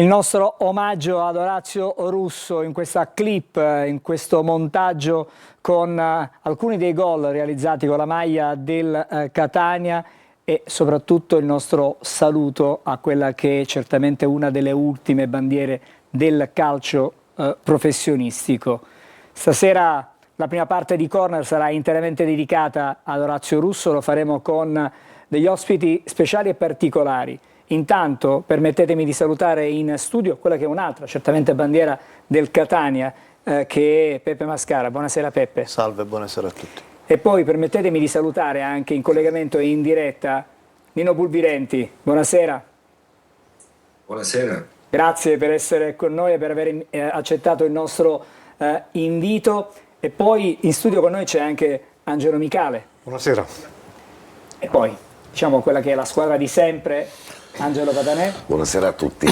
Il nostro omaggio ad Orazio Russo in questa clip, in questo montaggio con alcuni dei gol realizzati con la maglia del Catania e soprattutto il nostro saluto a quella che è certamente una delle ultime bandiere del calcio professionistico. Stasera la prima parte di Corner sarà interamente dedicata ad Orazio Russo, lo faremo con degli ospiti speciali e particolari. Intanto permettetemi di salutare in studio quella che è un'altra, certamente bandiera del Catania, che è Peppe Mascara. Buonasera Peppe. Salve, buonasera a tutti. E poi permettetemi di salutare anche in collegamento e in diretta Nino Pulvirenti. Buonasera. Buonasera. Grazie per essere con noi e per aver accettato il nostro invito. E poi in studio con noi c'è anche Angelo Micale. Buonasera. E poi, diciamo, quella che è la squadra di sempre, Angelo Patanè. Buonasera a tutti.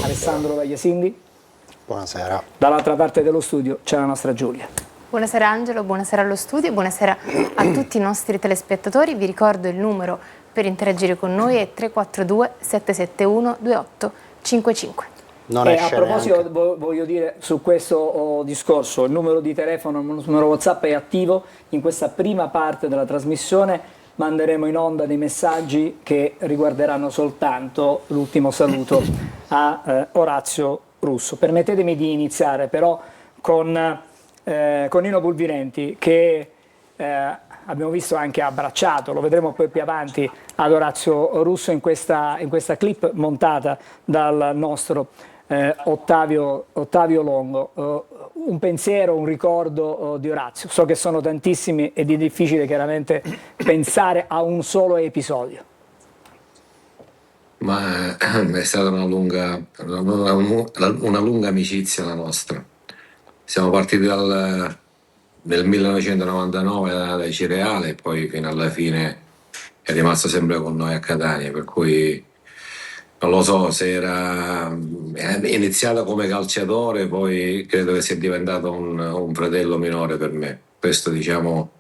Alessandro Vagliasindi. Buonasera. Dall'altra parte dello studio c'è la nostra Giulia. Buonasera Angelo, buonasera allo studio, buonasera a tutti i nostri telespettatori. Vi ricordo il numero per interagire con noi è 342 771 2855. Non E a esce proposito neanche. voglio dire su questo discorso, il numero di telefono, il numero WhatsApp è attivo. In questa prima parte della trasmissione manderemo in onda dei messaggi che riguarderanno soltanto l'ultimo saluto a Orazio Russo. Permettetemi di iniziare però con Nino Pulvirenti, che abbiamo visto anche abbracciato, lo vedremo poi più avanti, ad Orazio Russo in questa clip montata dal nostro Ottavio Longo. Un pensiero, un ricordo di Orazio. So che sono tantissimi ed è difficile chiaramente pensare a un solo episodio. Ma è stata una lunga amicizia la nostra. Siamo partiti nel 1999 dai Cireale e poi fino alla fine è rimasto sempre con noi a Catania, per cui non lo so se è iniziato come calciatore, poi credo che sia diventato un fratello minore per me. Questo, diciamo,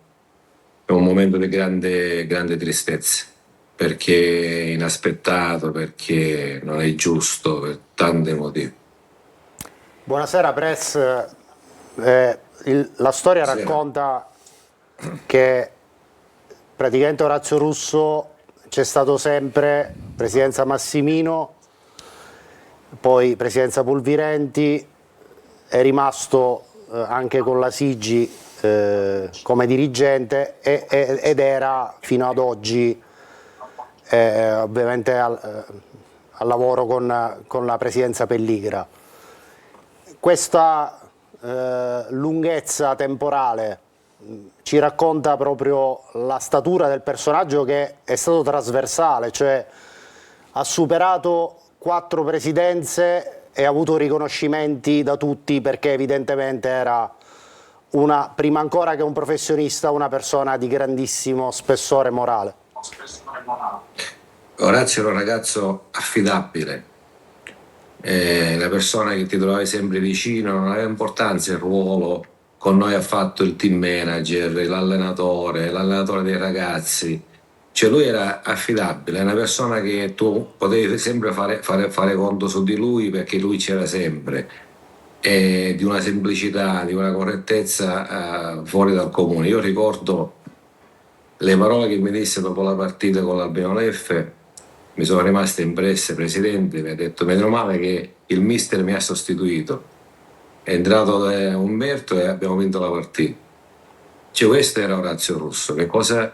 è un momento di grande tristezza, perché è inaspettato, perché non è giusto, per tanti motivi. Buonasera Press. La storia racconta che praticamente Orazio Russo c'è stato sempre, presidenza Massimino, poi presidenza Pulvirenti, è rimasto anche con la Sigi come dirigente ed era fino ad oggi ovviamente al lavoro con la presidenza Pelligra. Questa lunghezza temporale ci racconta proprio la statura del personaggio, che è stato trasversale, cioè ha superato 4 presidenze e ha avuto riconoscimenti da tutti, perché evidentemente era prima ancora che un professionista, una persona di grandissimo spessore morale. Orazio era un ragazzo affidabile, la persona che ti trovavi sempre vicino, non aveva importanza il ruolo. Con noi ha fatto il team manager, l'allenatore dei ragazzi, cioè lui era affidabile, è una persona che tu potevi sempre fare conto su di lui, perché lui c'era sempre, e di una semplicità, di una correttezza fuori dal comune. Io ricordo le parole che mi disse dopo la partita con l'Albino Leffe, mi sono rimaste impresse. Presidente, mi ha detto: meno male che il mister mi ha sostituito, è entrato Umberto e abbiamo vinto la partita. Cioè, questo era Orazio Russo. Che cosa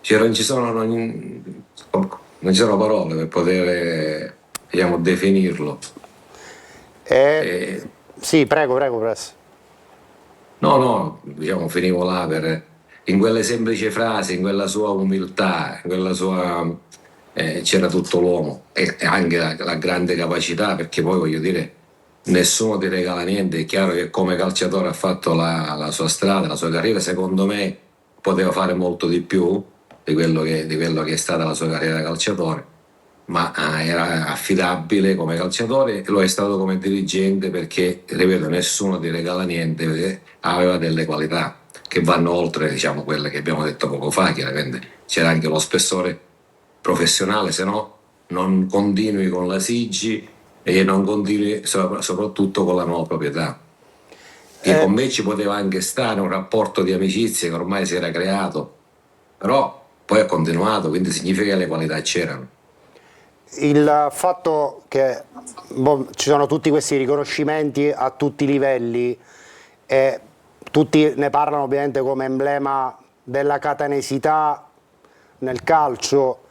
cioè, non ci sono parole per poter, diciamo, definirlo. Sì, prego Press. No, diciamo, finivo là in quelle semplici frasi, in quella sua umiltà, in quella sua c'era tutto l'uomo e anche la grande capacità, perché poi, voglio dire, nessuno ti regala niente. È chiaro che come calciatore ha fatto la sua strada, la sua carriera. Secondo me poteva fare molto di più di quello che è stata la sua carriera da calciatore, ma era affidabile come calciatore, lo è stato come dirigente, perché, ripeto, nessuno ti regala niente, perché aveva delle qualità che vanno oltre, diciamo, quelle che abbiamo detto poco fa. Chiaramente c'era anche lo spessore professionale, se no non continui con la Siggi e non continui soprattutto con la nuova proprietà. Che con me ci poteva anche stare un rapporto di amicizia che ormai si era creato, però poi ha continuato, quindi significa che le qualità c'erano. Il fatto che ci sono tutti questi riconoscimenti a tutti i livelli e tutti ne parlano ovviamente come emblema della catanesità nel calcio,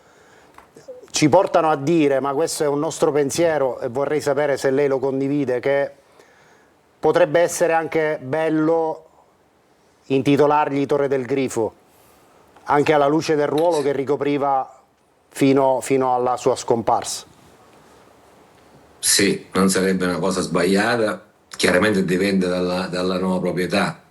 ci portano a dire, ma questo è un nostro pensiero e vorrei sapere se lei lo condivide, che potrebbe essere anche bello intitolargli Torre del Grifo, anche alla luce del ruolo che ricopriva fino alla sua scomparsa. Sì, non sarebbe una cosa sbagliata, chiaramente dipende dalla nuova proprietà.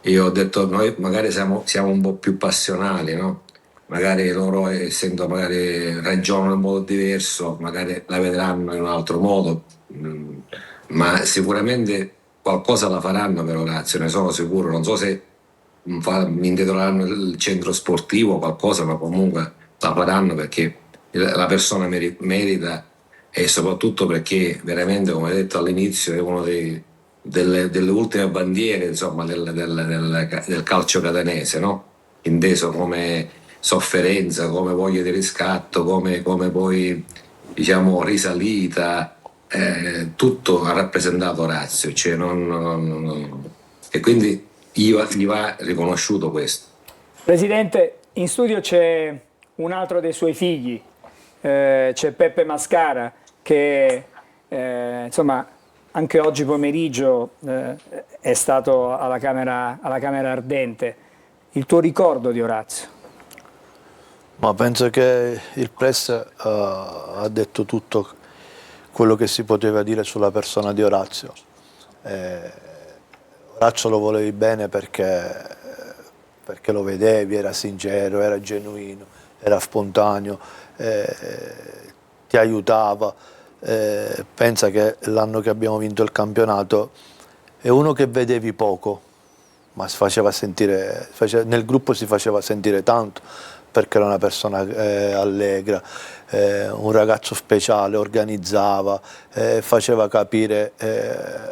Io ho detto, noi magari siamo un po' più passionali, no? Magari loro, essendo magari ragionano in modo diverso, magari la vedranno in un altro modo, ma sicuramente qualcosa la faranno per Orazio, ne sono sicuro. Non so se mi intitoleranno il centro sportivo o qualcosa, ma comunque la faranno perché la persona merita, e soprattutto perché veramente, come detto all'inizio, è uno delle ultime bandiere, insomma, del calcio catanese, no? Inteso come sofferenza, come voglia di riscatto, come poi, diciamo, risalita, tutto ha rappresentato Orazio, cioè e quindi gli va riconosciuto questo. Presidente, in studio c'è un altro dei suoi figli, c'è Peppe Mascara, che insomma anche oggi pomeriggio è stato alla Camera Ardente. Il tuo ricordo di Orazio? Ma penso che il press ha detto tutto quello che si poteva dire sulla persona di Orazio. Orazio lo volevi bene perché lo vedevi, era sincero, era genuino, era spontaneo, ti aiutava. Pensa che l'anno che abbiamo vinto il campionato è uno che vedevi poco, ma si faceva sentire, nel gruppo si faceva sentire tanto, perché era una persona allegra, un ragazzo speciale, organizzava, faceva capire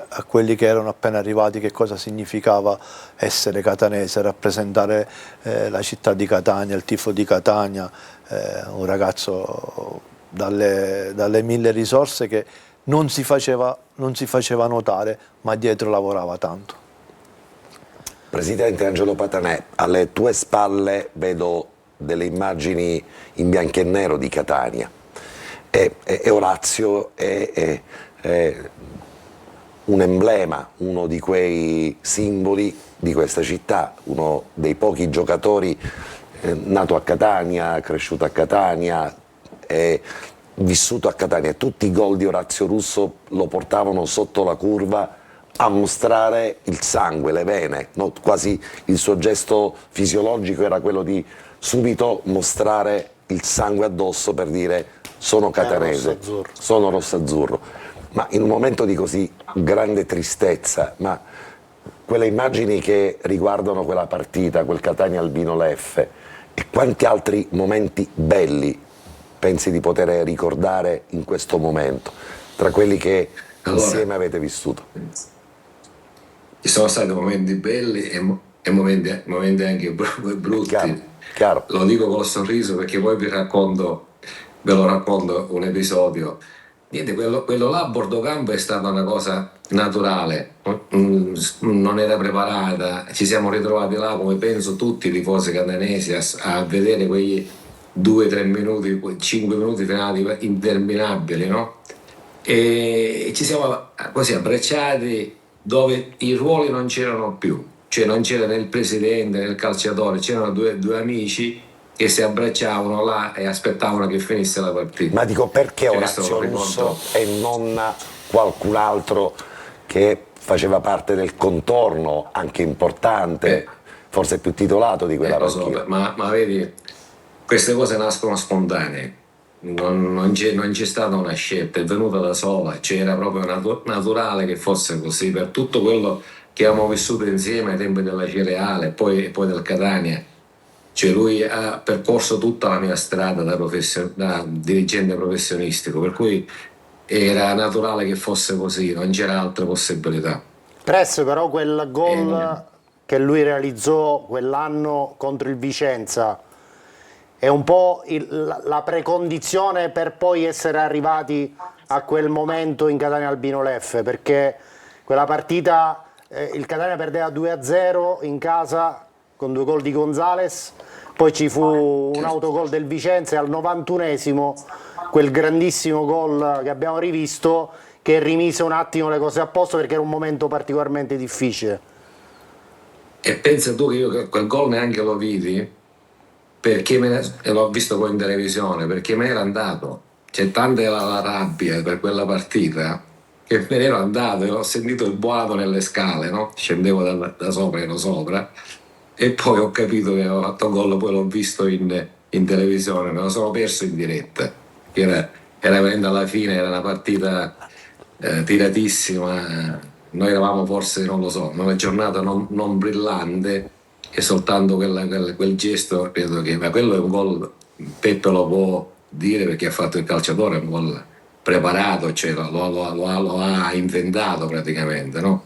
a quelli che erano appena arrivati che cosa significava essere catanese, rappresentare la città di Catania, il tifo di Catania, un ragazzo dalle mille risorse che non si faceva notare, ma dietro lavorava tanto. Presidente Angelo Patanè, alle tue spalle vedo delle immagini in bianco e nero di Catania e Orazio è un emblema, uno di quei simboli di questa città, uno dei pochi giocatori nato a Catania, cresciuto a Catania, vissuto a Catania. Tutti i gol di Orazio Russo lo portavano sotto la curva a mostrare il sangue, le vene, no? Quasi il suo gesto fisiologico era quello di subito mostrare il sangue addosso per dire sono catanese, sono rossazzurro. Ma in un momento di così grande tristezza, ma quelle immagini che riguardano quella partita, quel Catania Albino Leffe, e quanti altri momenti belli pensi di poter ricordare in questo momento, tra quelli che insieme avete vissuto? Ci sono stati momenti belli e momenti anche brutti. Chiaro. Lo dico col sorriso perché poi ve lo racconto un episodio. Niente, quello là a bordo campo è stata una cosa naturale, non era preparata, ci siamo ritrovati là come penso tutti i tifosi catanesi a vedere quei 2-3 minuti, 5 minuti finali interminabili, no? E ci siamo così abbracciati, dove i ruoli non c'erano più, cioè non c'era né il presidente né il calciatore, c'erano due amici che si abbracciavano là e aspettavano che finisse la partita. Ma dico, perché Orazio Russo e non qualcun altro che faceva parte del contorno anche importante, forse più titolato di quella partita? Ma vedi, queste cose nascono spontanee, non c'è stata una scelta, è venuta da sola, cioè era proprio naturale che fosse così, per tutto quello che abbiamo vissuto insieme ai tempi della Cireale e poi del Catania. Cioè lui ha percorso tutta la mia strada da dirigente professionistico, per cui era naturale che fosse così, non c'era altra possibilità. Press, però quel E- gol che lui realizzò quell'anno contro il Vicenza è un po' la precondizione per poi essere arrivati a quel momento in Catania Albino Leffe, perché quella partita il Catania perdeva 2-0 in casa con 2 gol di Gonzales, poi ci fu un autogol del Vicenza e al 91esimo quel grandissimo gol che abbiamo rivisto, che rimise un attimo le cose a posto perché era un momento particolarmente difficile. E pensa tu che io quel gol neanche lo vidi, perché e l'ho visto poi in televisione, perché me n'era andato. C'è tanta la rabbia per quella partita che me ne ero andato e ho sentito il boato nelle scale, no? Scendevo da sopra, ero sopra, e poi ho capito che avevo fatto gol, poi l'ho visto in televisione, me lo sono perso in diretta, che era veramente alla fine, era una partita tiratissima. Noi eravamo forse, non lo so, una giornata non brillante, e soltanto quel gesto, credo che, ma quello è un gol, Peppe lo può dire perché ha fatto il calciatore, è un gol preparato, cioè lo ha inventato praticamente, no?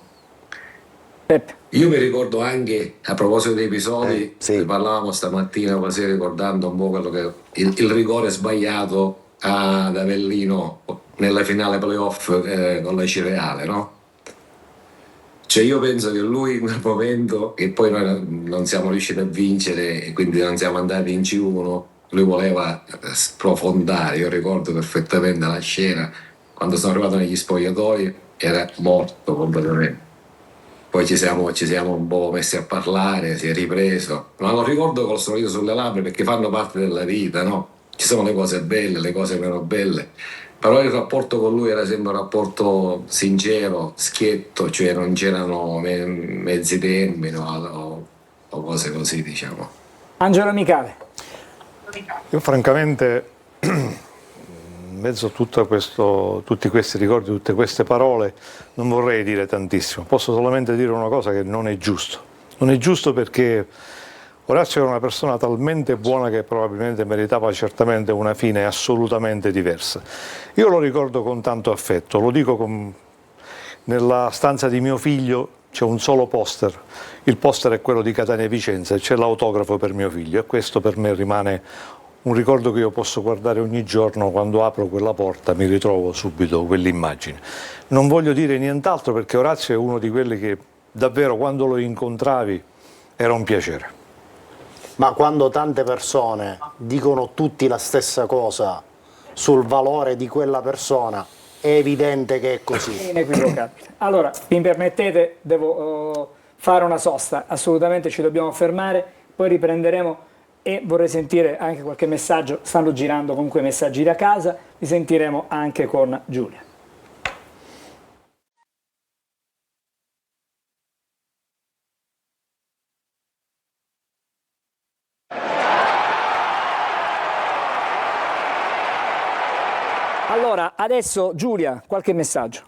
Peppe. Io mi ricordo anche, a proposito dei episodi, sì. ne parlavamo stamattina, così ricordando un po' quello che il rigore sbagliato ad Avellino nella finale playoff con la Cireale, no? Cioè io penso che lui in quel momento, che poi noi non siamo riusciti a vincere e quindi non siamo andati in C1, lui voleva sprofondare. Io ricordo perfettamente la scena, quando sono arrivato negli spogliatoi era morto completamente. Poi ci siamo un po' messi a parlare, si è ripreso, ma lo ricordo col sorriso sulle labbra perché fanno parte della vita, no? Ci sono le cose belle, le cose meno belle, però il rapporto con lui era sempre un rapporto sincero, schietto, cioè non c'erano mezzi termini o cose così, diciamo. Angelo Micale. Io francamente, in mezzo a tutti questi ricordi, tutte queste parole, non vorrei dire tantissimo. Posso solamente dire una cosa, che non è giusto. Non è giusto perché Orazio era una persona talmente buona che probabilmente meritava certamente una fine assolutamente diversa. Io lo ricordo con tanto affetto, lo dico nella stanza di mio figlio c'è un solo poster, il poster è quello di Catania e Vicenza e c'è l'autografo per mio figlio e questo per me rimane un ricordo che io posso guardare ogni giorno. Quando apro quella porta mi ritrovo subito quell'immagine. Non voglio dire nient'altro perché Orazio è uno di quelli che davvero quando lo incontravi era un piacere. Ma quando tante persone dicono tutti la stessa cosa sul valore di quella persona, è evidente che è così. È inequivocabile. Allora, mi permettete, devo fare una sosta, assolutamente ci dobbiamo fermare, poi riprenderemo e vorrei sentire anche qualche messaggio, stanno girando comunque messaggi da casa, li sentiremo anche con Giulia. Allora, adesso Giulia, qualche messaggio.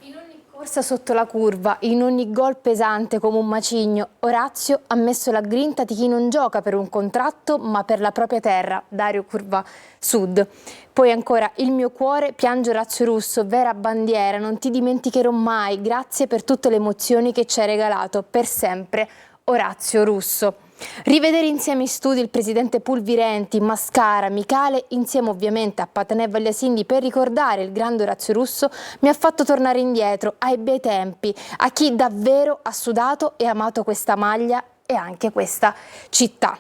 In ogni corsa sotto la curva, in ogni gol pesante come un macigno, Orazio ha messo la grinta di chi non gioca per un contratto ma per la propria terra, Dario Curva Sud. Poi ancora, il mio cuore piange Orazio Russo, vera bandiera, non ti dimenticherò mai, grazie per tutte le emozioni che ci hai regalato, per sempre Orazio Russo. Rivedere insieme in studio il presidente Pulvirenti, Mascara, Micale, insieme ovviamente a Patanè Vagliasindi per ricordare il grande Orazio Russo, mi ha fatto tornare indietro ai bei tempi, a chi davvero ha sudato e amato questa maglia e anche questa città.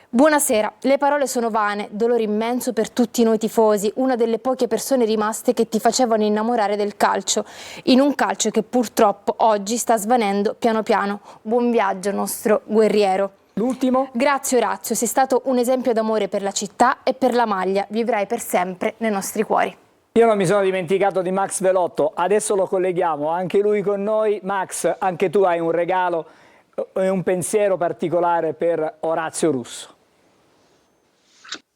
Buonasera, le parole sono vane, dolore immenso per tutti noi tifosi, una delle poche persone rimaste che ti facevano innamorare del calcio, in un calcio che purtroppo oggi sta svanendo piano piano. Buon viaggio nostro guerriero. L'ultimo? Grazie Orazio, sei stato un esempio d'amore per la città e per la maglia, vivrai per sempre nei nostri cuori. Io non mi sono dimenticato di Max Velotto, adesso lo colleghiamo, anche lui con noi. Max, anche tu hai un regalo e un pensiero particolare per Orazio Russo.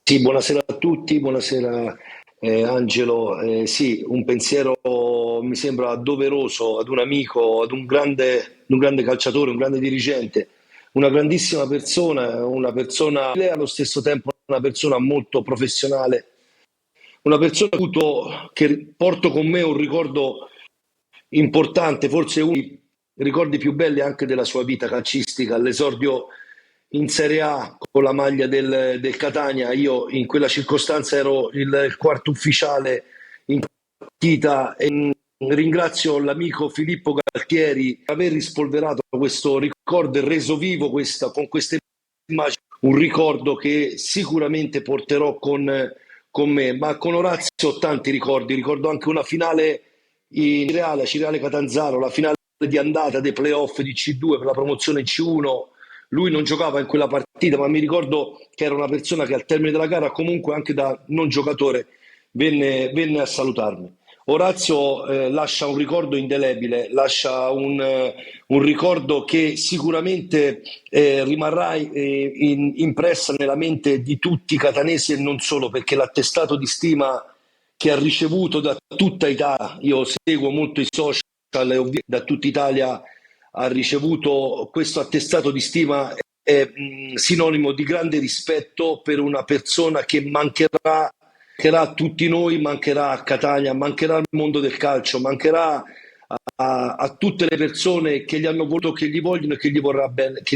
Sì, buonasera a tutti, buonasera Angelo. Sì, un pensiero mi sembra doveroso ad un amico, ad un grande calciatore, un grande dirigente, una grandissima persona, una persona allo stesso tempo una persona molto professionale, una persona che porto con me un ricordo importante, forse uno dei ricordi più belli anche della sua vita calcistica, l'esordio in Serie A con la maglia del Catania. Io in quella circostanza ero il quarto ufficiale in partita e ringrazio l'amico Filippo Galtieri per aver rispolverato questo ricordo e reso vivo con queste immagini, un ricordo che sicuramente porterò con me, ma con Orazio ho tanti ricordi. Ricordo anche una finale in Cireale Catanzaro, la finale di andata dei playoff di C2 per la promozione in C1. Lui non giocava in quella partita, ma mi ricordo che era una persona che al termine della gara, comunque anche da non giocatore, venne a salutarmi. Orazio lascia un ricordo indelebile, lascia un ricordo che sicuramente rimarrà impressa nella mente di tutti i catanesi e non solo, perché l'attestato di stima che ha ricevuto da tutta Italia, io seguo molto i social e da tutta Italia ha ricevuto questo attestato di stima, è sinonimo di grande rispetto per una persona che mancherà a tutti noi, mancherà a Catania, mancherà al mondo del calcio, mancherà a tutte le persone che gli hanno voluto, che gli vogliono e che gli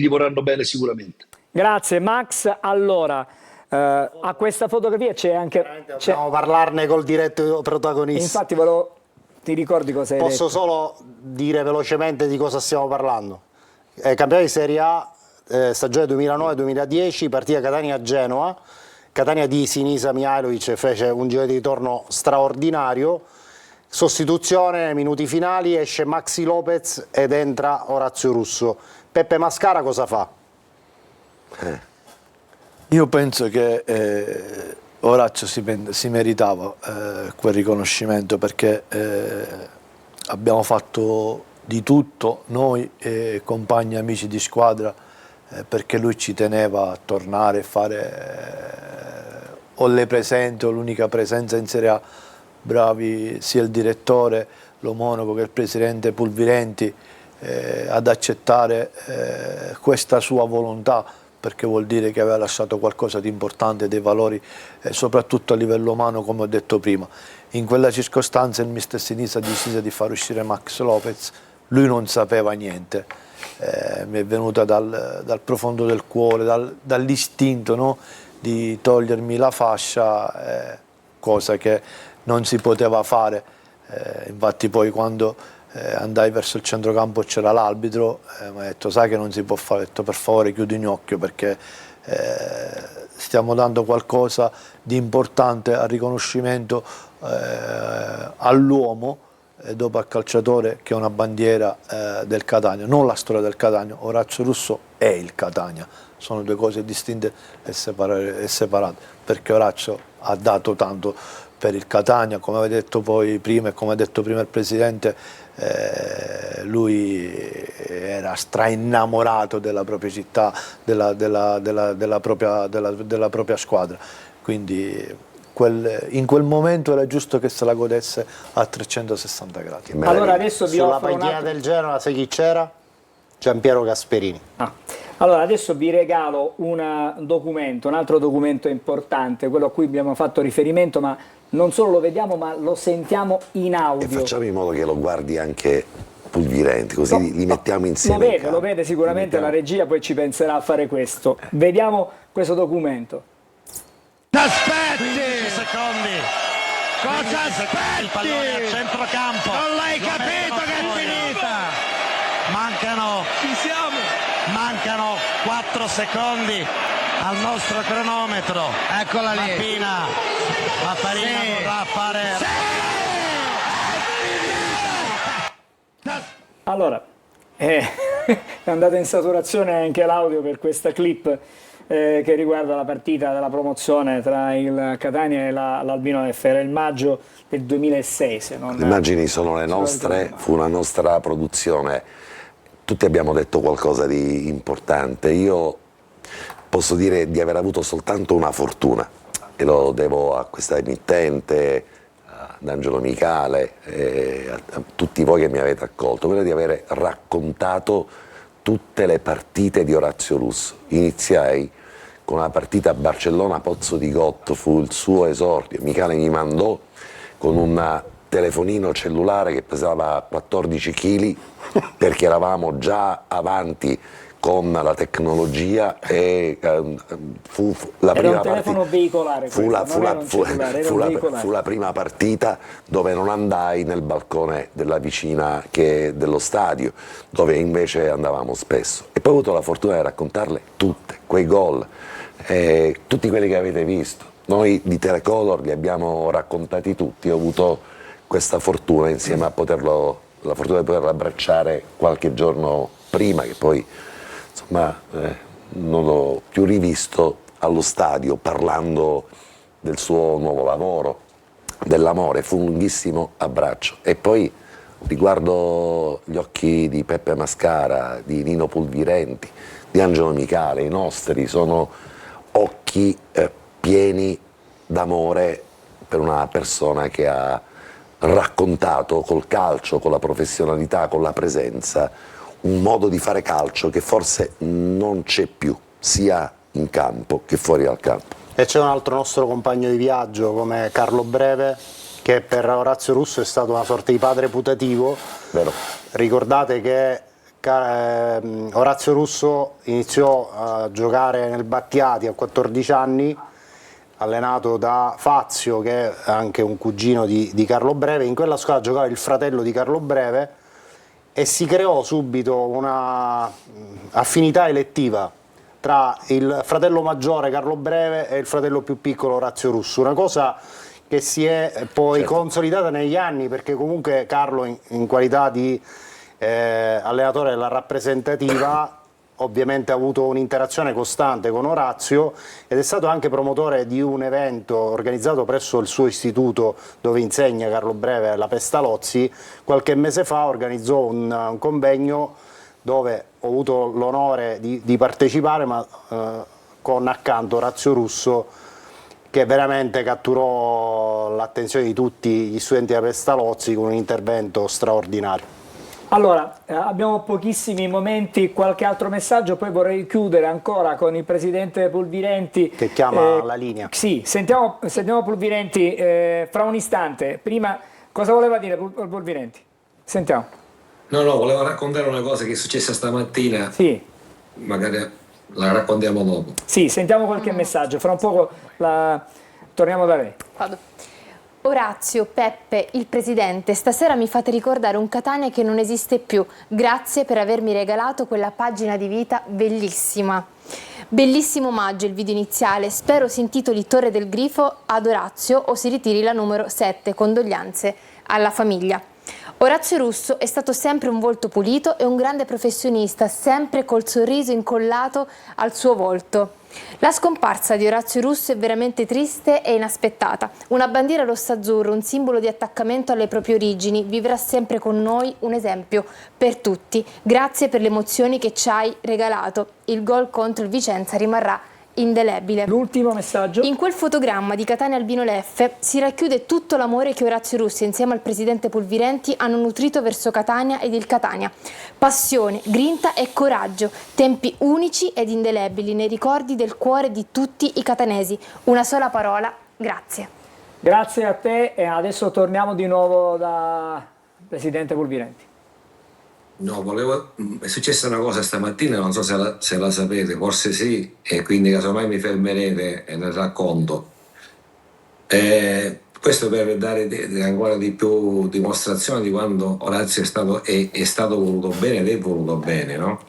vorranno bene sicuramente. Grazie Max. Allora, a questa fotografia c'è anche... Dobbiamo parlarne col diretto protagonista. Infatti ti ricordi cosa hai detto? Posso solo dire velocemente di cosa stiamo parlando. Campionato di Serie A, stagione 2009-2010, partita Catania-Genoa. Catania di Sinisa Mihajlovic fece un giro di ritorno straordinario, sostituzione nei minuti finali, esce Maxi Lopez ed entra Orazio Russo. Peppe Mascara cosa fa? Io penso che Orazio si meritava quel riconoscimento, perché abbiamo fatto di tutto, noi compagni e amici di squadra, perché lui ci teneva a tornare e fare o le presenti o l'unica presenza in Serie A. Bravi sia il direttore, l'omonaco, che il presidente Pulvirenti ad accettare questa sua volontà, perché vuol dire che aveva lasciato qualcosa di importante, dei valori, soprattutto a livello umano, come ho detto prima. In quella circostanza il mister Sinisa decise di far uscire Max Lopez, lui non sapeva niente, mi è venuta dal profondo del cuore, dall'istinto, no? Di togliermi la fascia, cosa che non si poteva fare, infatti poi quando andai verso il centrocampo c'era l'arbitro, mi ha detto sai che non si può fare, ho detto per favore chiudi un occhio, perché stiamo dando qualcosa di importante al riconoscimento all'uomo, dopo al calciatore, che è una bandiera del Catania, non la storia del Catania. Orazio Russo è il Catania, sono due cose distinte e separate, perché Orazio ha dato tanto per il Catania, come avete detto poi prima e come ha detto prima il presidente. Lui era strainnamorato della propria città, della propria squadra, quindi in quel momento era giusto che se la godesse a 360 gradi. Allora adesso vi Sulla offro panchina del Genoa, sai chi c'era? Giampiero Gasperini. Allora adesso vi regalo un altro documento importante, quello a cui abbiamo fatto riferimento, ma non solo lo vediamo ma lo sentiamo in audio. E facciamo in modo che lo guardi anche Pulvirenti, così li mettiamo insieme. Lo vede sicuramente la regia, poi ci penserà a fare questo. Vediamo questo documento. T'aspetti! 15 secondi. Cosa aspetti? Il pallone a centrocampo. Non l'hai capito che è finita? Mancano 4 secondi al nostro cronometro. Eccola lì. La Farina vorrà fare... Allora, è andata in saturazione anche l'audio per questa clip che riguarda la partita della promozione tra il Catania e l'Albino F. Era il maggio del 2006, se non... Le immagini sono le nostre, fu una nostra produzione. Tutti abbiamo detto qualcosa di importante. Io posso dire di aver avuto soltanto una fortuna, e lo devo a questa emittente, ad Angelo Micale, a tutti voi che mi avete accolto, quello di aver raccontato tutte le partite di Orazio Russo. Iniziai con una partita a Barcellona, Pozzo di Gotto, fu il suo esordio. Michele mi mandò con un telefonino cellulare che pesava 14 kg perché eravamo già avanti con la tecnologia e fu la Era prima un telefono partita. veicolare, fu la prima partita dove non andai nel balcone della vicina dello stadio, dove invece andavamo spesso. E poi ho avuto la fortuna di raccontarle tutte, quei gol, tutti quelli che avete visto. Noi di Telecolor li abbiamo raccontati tutti, ho avuto questa fortuna insieme la fortuna di poterlo abbracciare qualche giorno prima, che poi insomma non l'ho più rivisto allo stadio parlando del suo nuovo lavoro, dell'amore. Fu un lunghissimo abbraccio. E poi riguardo gli occhi di Peppe Mascara, di Nino Pulvirenti, di Angelo Micale, i nostri sono occhi pieni d'amore per una persona che ha raccontato col calcio, con la professionalità, con la presenza, un modo di fare calcio che forse non c'è più, sia in campo che fuori dal campo. E c'è un altro nostro compagno di viaggio come Carlo Breve, che per Orazio Russo è stato una sorta di padre putativo. Vero. Ricordate che Orazio Russo iniziò a giocare nel Battiati a 14 anni, allenato da Fazio, che è anche un cugino di Carlo Breve. In quella squadra giocava il fratello di Carlo Breve e si creò subito una affinità elettiva tra il fratello maggiore Carlo Breve e il fratello più piccolo Orazio Russo, una cosa che si è poi consolidata negli anni, perché comunque Carlo in qualità di allenatore della rappresentativa ovviamente ha avuto un'interazione costante con Orazio ed è stato anche promotore di un evento organizzato presso il suo istituto dove insegna Carlo Breve, la Pestalozzi. Qualche mese fa organizzò un convegno dove ho avuto l'onore di partecipare, ma con accanto Orazio Russo, che veramente catturò l'attenzione di tutti gli studenti della Pestalozzi con un intervento straordinario. Allora, abbiamo pochissimi momenti, qualche altro messaggio, poi vorrei chiudere ancora con il presidente Pulvirenti. Che chiama la linea. Sì, sentiamo Pulvirenti fra un istante. Prima, cosa voleva dire Pulvirenti? Sentiamo. No, volevo raccontare una cosa che è successa stamattina. Sì. Magari la raccontiamo dopo. Sì, sentiamo qualche messaggio, fra un poco torniamo da lei. Vado. Orazio, Peppe, il presidente, stasera mi fate ricordare un Catania che non esiste più. Grazie per avermi regalato quella pagina di vita bellissima. Bellissimo omaggio il video iniziale, spero si intitoli Torre del Grifo ad Orazio o si ritiri la numero 7, condoglianze alla famiglia. Orazio Russo è stato sempre un volto pulito e un grande professionista, sempre col sorriso incollato al suo volto. La scomparsa di Orazio Russo è veramente triste e inaspettata. Una bandiera rossa-azzurro, un simbolo di attaccamento alle proprie origini, vivrà sempre con noi, un esempio per tutti. Grazie per le emozioni che ci hai regalato. Il gol contro il Vicenza rimarrà indelebile. L'ultimo messaggio. In quel fotogramma di Catania Albino Leffe si racchiude tutto l'amore che Orazio Russo insieme al presidente Pulvirenti hanno nutrito verso Catania ed il Catania. Passione, grinta e coraggio, tempi unici ed indelebili nei ricordi del cuore di tutti i catanesi. Una sola parola, grazie. Grazie a te e adesso torniamo di nuovo da presidente Pulvirenti. No, è successa una cosa stamattina, non so se la sapete, forse sì, e quindi casomai mi fermerete e ne racconto. Questo per dare ancora di più dimostrazione di quando Orazio è stato voluto bene ed è voluto bene, no?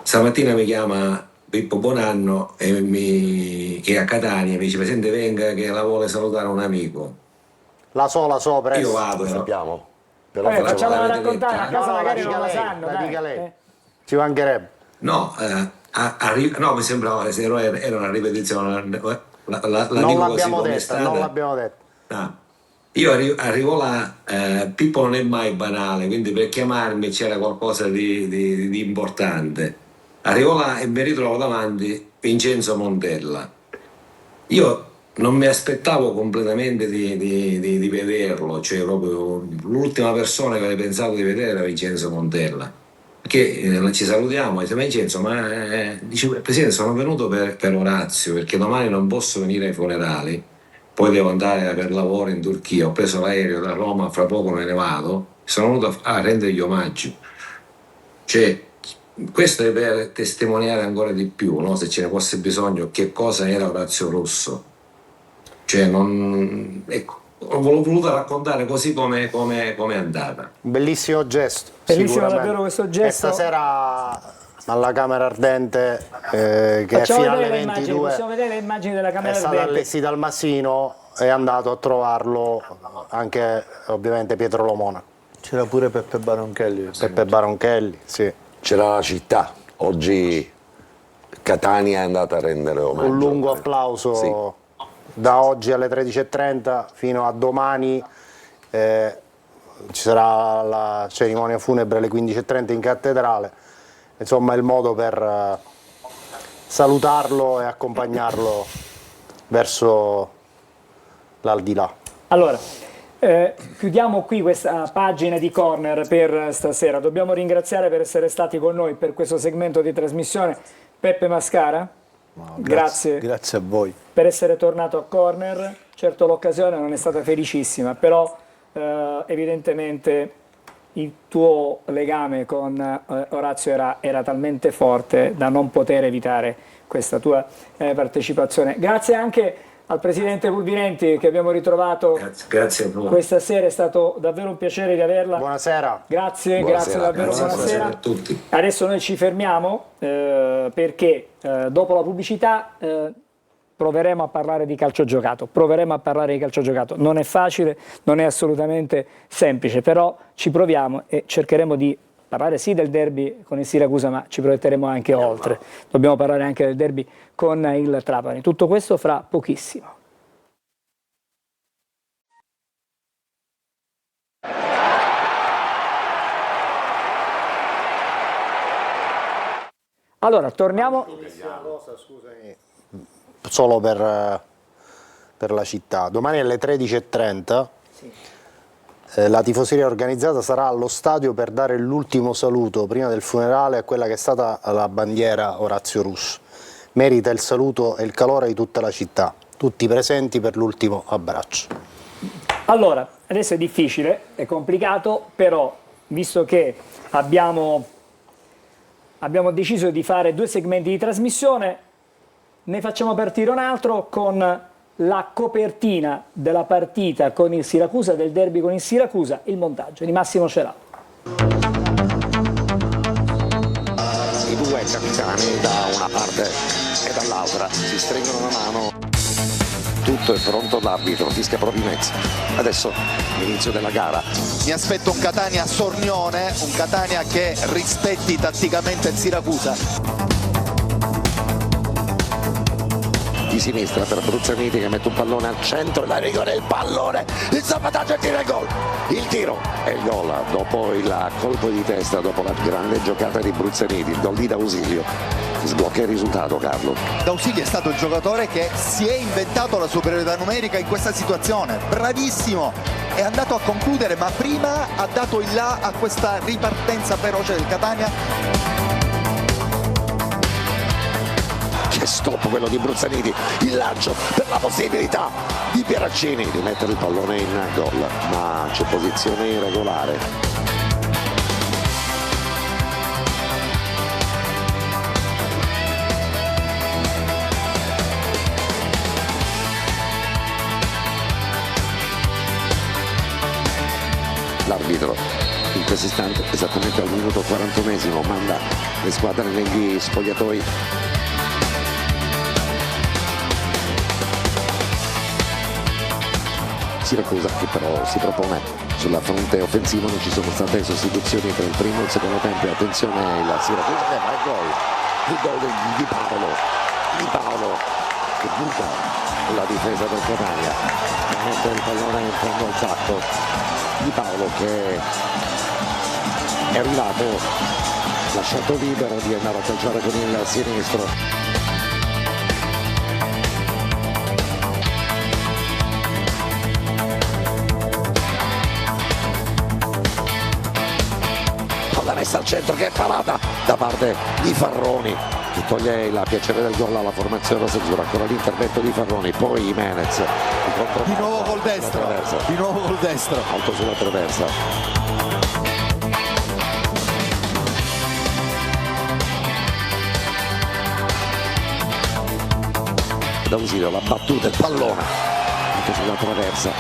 Stamattina mi chiama Pippo Bonanno che è a Catania, mi dice: Presidente, venga che la vuole salutare un amico. La so, presto. Io vado, Lo no? sappiamo. Però Facciamola l'avete raccontare, detto. a casa magari non la lei, sanno. la dai. dica lei. Ci mancherebbe. No, no, mi sembrava se era una ripetizione. Non l'abbiamo detta, non l'abbiamo detta. No. Io arrivo là, Pippo non è mai banale, quindi per chiamarmi c'era qualcosa di importante. Arrivo là e mi ritrovo davanti Vincenzo Montella. Io non mi aspettavo completamente di vederlo, cioè proprio l'ultima persona che avrei pensato di vedere era Vincenzo Montella. che ci salutiamo, dice Vincenzo, dice, Presidente, sono venuto per Orazio perché domani non posso venire ai funerali, poi devo andare per lavoro in Turchia, ho preso l'aereo da Roma, fra poco me ne vado, sono venuto a rendergli omaggio. Cioè, questo è per testimoniare ancora di più, no? Se ce ne fosse bisogno, che cosa era Orazio Russo. Cioè, ecco, ho voluto raccontare così come è andata. Un bellissimo gesto. Bellissimo davvero questo gesto. E stasera alla Camera Ardente, che Facciamo è fino alle vedere le 22, immagini, possiamo vedere le immagini della Camera è stato Ardente. allestito al Massino, è andato a trovarlo anche ovviamente Pietro Lomona. C'era pure Peppe Baronchelli. Peppe Baronchelli, sì. C'era la città, oggi Catania è andata a rendere omaggio. Un lungo applauso, Sì. da oggi alle 13:30 fino a domani. Ci sarà la cerimonia funebre alle 15:30 in cattedrale. Insomma, è il modo per salutarlo e accompagnarlo verso l'aldilà. Allora, chiudiamo qui questa pagina di Corner per stasera. Dobbiamo ringraziare per essere stati con noi per questo segmento di trasmissione Peppe Mascara. No, Grazie a voi. per essere tornato a Corner. Certo l'occasione non è stata felicissima, però evidentemente il tuo legame con Orazio era talmente forte da non poter evitare questa tua partecipazione. Grazie anche al Presidente Pulvirenti che abbiamo ritrovato Grazie a voi. questa sera, è stato davvero un piacere di averla. Buonasera. Grazie, Buonasera, grazie davvero, grazie, buonasera. a tutti. Adesso noi ci fermiamo perché dopo la pubblicità proveremo a parlare di calcio giocato, non è facile, non è assolutamente semplice, però ci proviamo e cercheremo di parlare sì del derby con il Siracusa, ma ci proietteremo anche oltre, dobbiamo parlare anche del derby con il Trapani, tutto questo fra pochissimo. Allora, torniamo. Solo per la città. Domani alle 13:30 la tifoseria organizzata sarà allo stadio per dare l'ultimo saluto prima del funerale a quella che è stata la bandiera Orazio Russo. Merita il saluto e il calore di tutta la città, tutti presenti per l'ultimo abbraccio. Allora, adesso è difficile, è complicato, però visto che abbiamo deciso di fare 2 segmenti di trasmissione, ne facciamo partire un altro con la copertina della partita con il Siracusa, del derby con il Siracusa, il montaggio di Massimo Celau. I due capitani da una parte e dall'altra si stringono la mano. Tutto è pronto, l'arbitro fischia proprio in mezzo. Adesso l'inizio della gara. Mi aspetto un Catania sornione, un Catania che rispetti tatticamente il Siracusa. Di sinistra per Bruzzaniti che mette un pallone al centro, la rigore, il pallone, il salvataggio e tira il gol. Il tiro e il gol dopo il colpo di testa, dopo la grande giocata di Bruzzaniti, il gol di D'Ausilio. Sblocca il risultato, Carlo. D'Ausilio è stato il giocatore che si è inventato la superiorità numerica in questa situazione, bravissimo, è andato a concludere, ma prima ha dato il là a questa ripartenza feroce del Catania. Che stop quello di Bruzzaniti, il lancio per la possibilità di Pieraccini di mettere il pallone in gol, ma c'è posizione irregolare. L'arbitro in questo istante, esattamente al minuto 41esimo, manda le squadre negli spogliatoi. Siracusa che però si propone sulla fronte offensiva, non ci sono state sostituzioni tra il primo e il secondo tempo. Attenzione, la Siracusa che va il gol di Paolo che buca la difesa del Catania, mette il pallone in fondo al sacco. Di Paolo che è arrivato lasciato libero di andare a calciare con il sinistro. Messa al centro, che parata da parte di Farroni che toglie la piacere del gol alla formazione rosazzurra. Ancora l'intervento di Farroni, poi Jimenez Di nuovo col destro, di nuovo col destro. alto sulla traversa. D'Ausilio, la battuta, il pallone anche sulla traversa,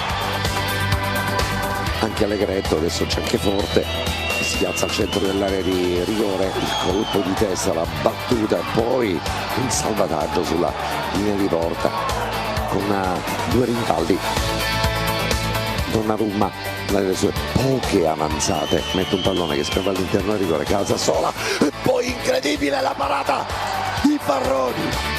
anche Allegretto, adesso c'è anche Forte, si piazza al centro dell'area di rigore, il colpo di testa, la battuta e poi il salvataggio sulla linea di porta con due rimpalli. Donnarumma, dalle sue poche avanzate, mette un pallone che sperva all'interno del rigore, calza sola e poi incredibile la parata di Farroni.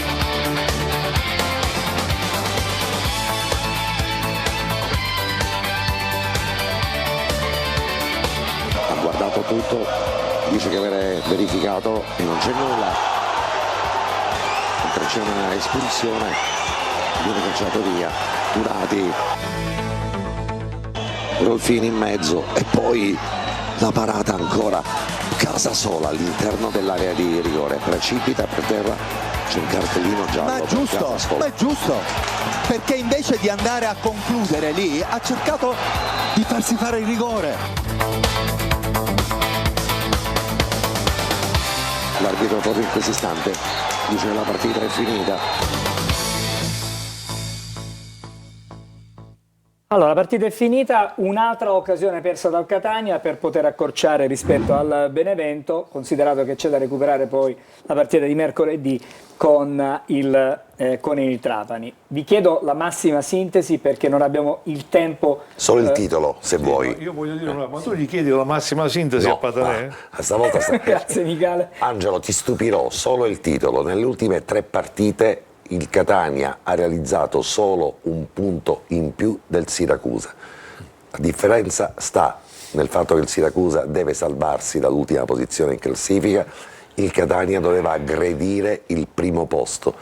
Guardato tutto, dice che avere verificato e non c'è nulla, mentre c'è una espulsione, viene cacciato via Turati, Rolfini in mezzo e poi la parata ancora Casasola all'interno dell'area di rigore, precipita per terra, c'è un cartellino giallo. Ma è giusto, perché invece di andare a concludere lì ha cercato di farsi fare il rigore. L'arbitro proprio in questo istante dice che la partita è finita. Allora, la partita è finita, un'altra occasione persa dal Catania per poter accorciare rispetto al Benevento, considerato che c'è da recuperare poi la partita di mercoledì con il Trapani. Vi chiedo la massima sintesi perché non abbiamo il tempo. Solo il titolo, se vuoi. Io voglio dire una cosa, ma tu gli chiedi la massima sintesi a Patanè? Stavolta Grazie Michele. Angelo, ti stupirò, solo il titolo. Nelle ultime 3 partite il Catania ha realizzato solo un punto in più del Siracusa. La differenza sta nel fatto che il Siracusa deve salvarsi dall'ultima posizione in classifica, il Catania doveva aggredire il primo posto.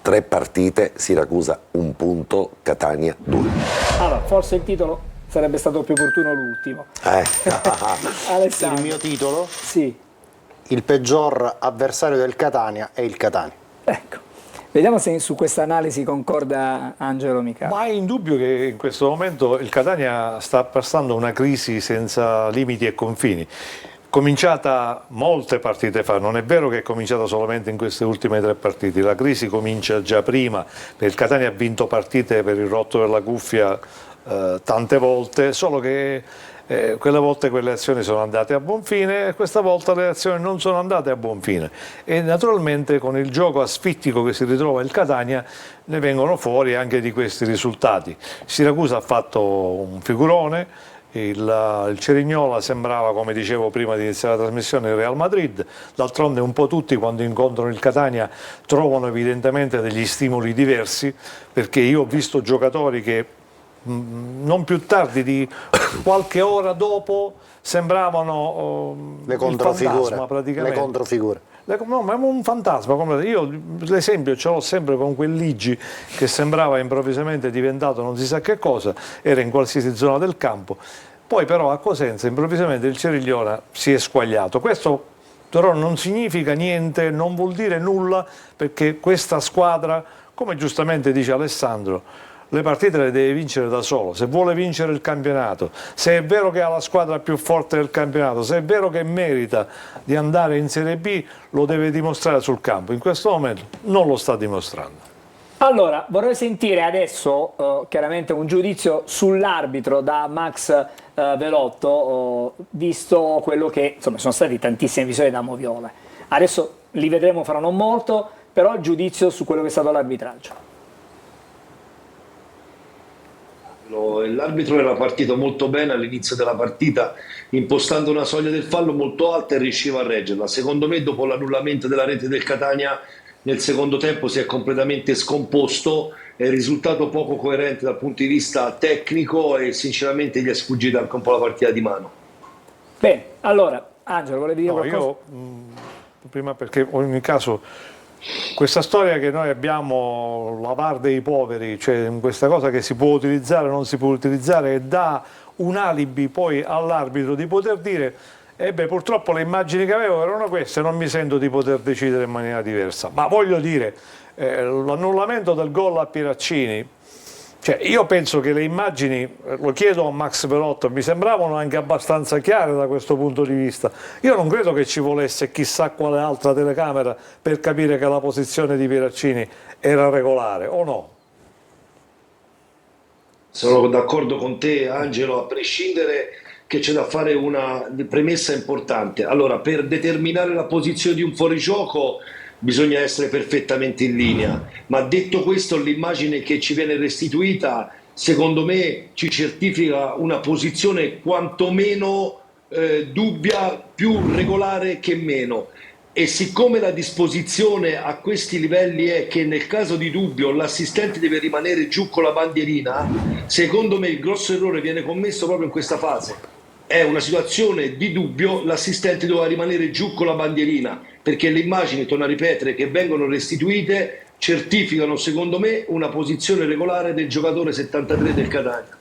3 partite, Siracusa 1 punto, Catania 2. Allora, forse il titolo sarebbe stato più opportuno l'ultimo. Alessandro. Il mio titolo? Sì. Il peggior avversario del Catania è il Catania. Ecco. Vediamo se su questa analisi concorda Angelo Michele. Ma è indubbio che in questo momento il Catania sta passando una crisi senza limiti e confini. Cominciata molte partite fa, non è vero che è cominciata solamente in queste ultime 3 partite, la crisi comincia già prima, perché il Catania ha vinto partite per il rotto della cuffia tante volte, solo che quelle volte quelle azioni sono andate a buon fine e questa volta le azioni non sono andate a buon fine e naturalmente con il gioco asfittico che si ritrova il Catania ne vengono fuori anche di questi risultati. Siracusa ha fatto un figurone, il Cerignola sembrava, come dicevo prima di iniziare la trasmissione, il Real Madrid, d'altronde un po' tutti quando incontrano il Catania trovano evidentemente degli stimoli diversi, perché io ho visto giocatori che non più tardi di qualche ora dopo sembravano le controfigure, praticamente. Le controfigure. No, ma è un fantasma. Io l'esempio ce l'ho sempre con quel Ligi che sembrava improvvisamente diventato non si sa che cosa, era in qualsiasi zona del campo. Poi però a Cosenza improvvisamente il Cerigliona si è squagliato. Questo però non significa niente, non vuol dire nulla, perché questa squadra, come giustamente dice Alessandro, le partite le deve vincere da solo. Se vuole vincere il campionato, se è vero che ha la squadra più forte del campionato, se è vero che merita di andare in Serie B, lo deve dimostrare sul campo. In questo momento non lo sta dimostrando. Allora, vorrei sentire adesso chiaramente un giudizio sull'arbitro da Max Velotto, visto quello che, insomma, sono stati tantissimi episodi da Moviola. Adesso li vedremo fra non molto, però il giudizio su quello che è stato l'arbitraggio. L'arbitro era partito molto bene all'inizio della partita, impostando una soglia del fallo molto alta e riusciva a reggerla. Secondo me, dopo l'annullamento della rete del Catania, nel secondo tempo si è completamente scomposto, è risultato poco coerente dal punto di vista tecnico e sinceramente gli è sfuggita anche un po' la partita di mano. Bene, allora, Angelo, volevi dire qualcosa? Io, prima, perché in ogni caso questa storia che noi abbiamo, la VAR dei poveri, cioè questa cosa che si può utilizzare o non si può utilizzare, e dà un alibi poi all'arbitro di poter dire E beh, purtroppo le immagini che avevo erano queste, non mi sento di poter decidere in maniera diversa. Ma voglio dire, l'annullamento del gol a Pieraccini, cioè io penso che le immagini, lo chiedo a Max Perotto, mi sembravano anche abbastanza chiare da questo punto di vista. Io non credo che ci volesse chissà quale altra telecamera per capire che la posizione di Pieraccini era regolare, o no? Sono d'accordo con te, Angelo, a prescindere che c'è da fare una premessa importante. Allora, per determinare la posizione di un fuorigioco bisogna essere perfettamente in linea, ma detto questo, l'immagine che ci viene restituita, secondo me, ci certifica una posizione quantomeno dubbia, più regolare che meno. E siccome la disposizione a questi livelli è che nel caso di dubbio l'assistente deve rimanere giù con la bandierina, secondo me il grosso errore viene commesso proprio in questa fase. È una situazione di dubbio, l'assistente doveva rimanere giù con la bandierina, perché le immagini, torno a ripetere, che vengono restituite certificano, secondo me, una posizione regolare del giocatore 73 del Catania.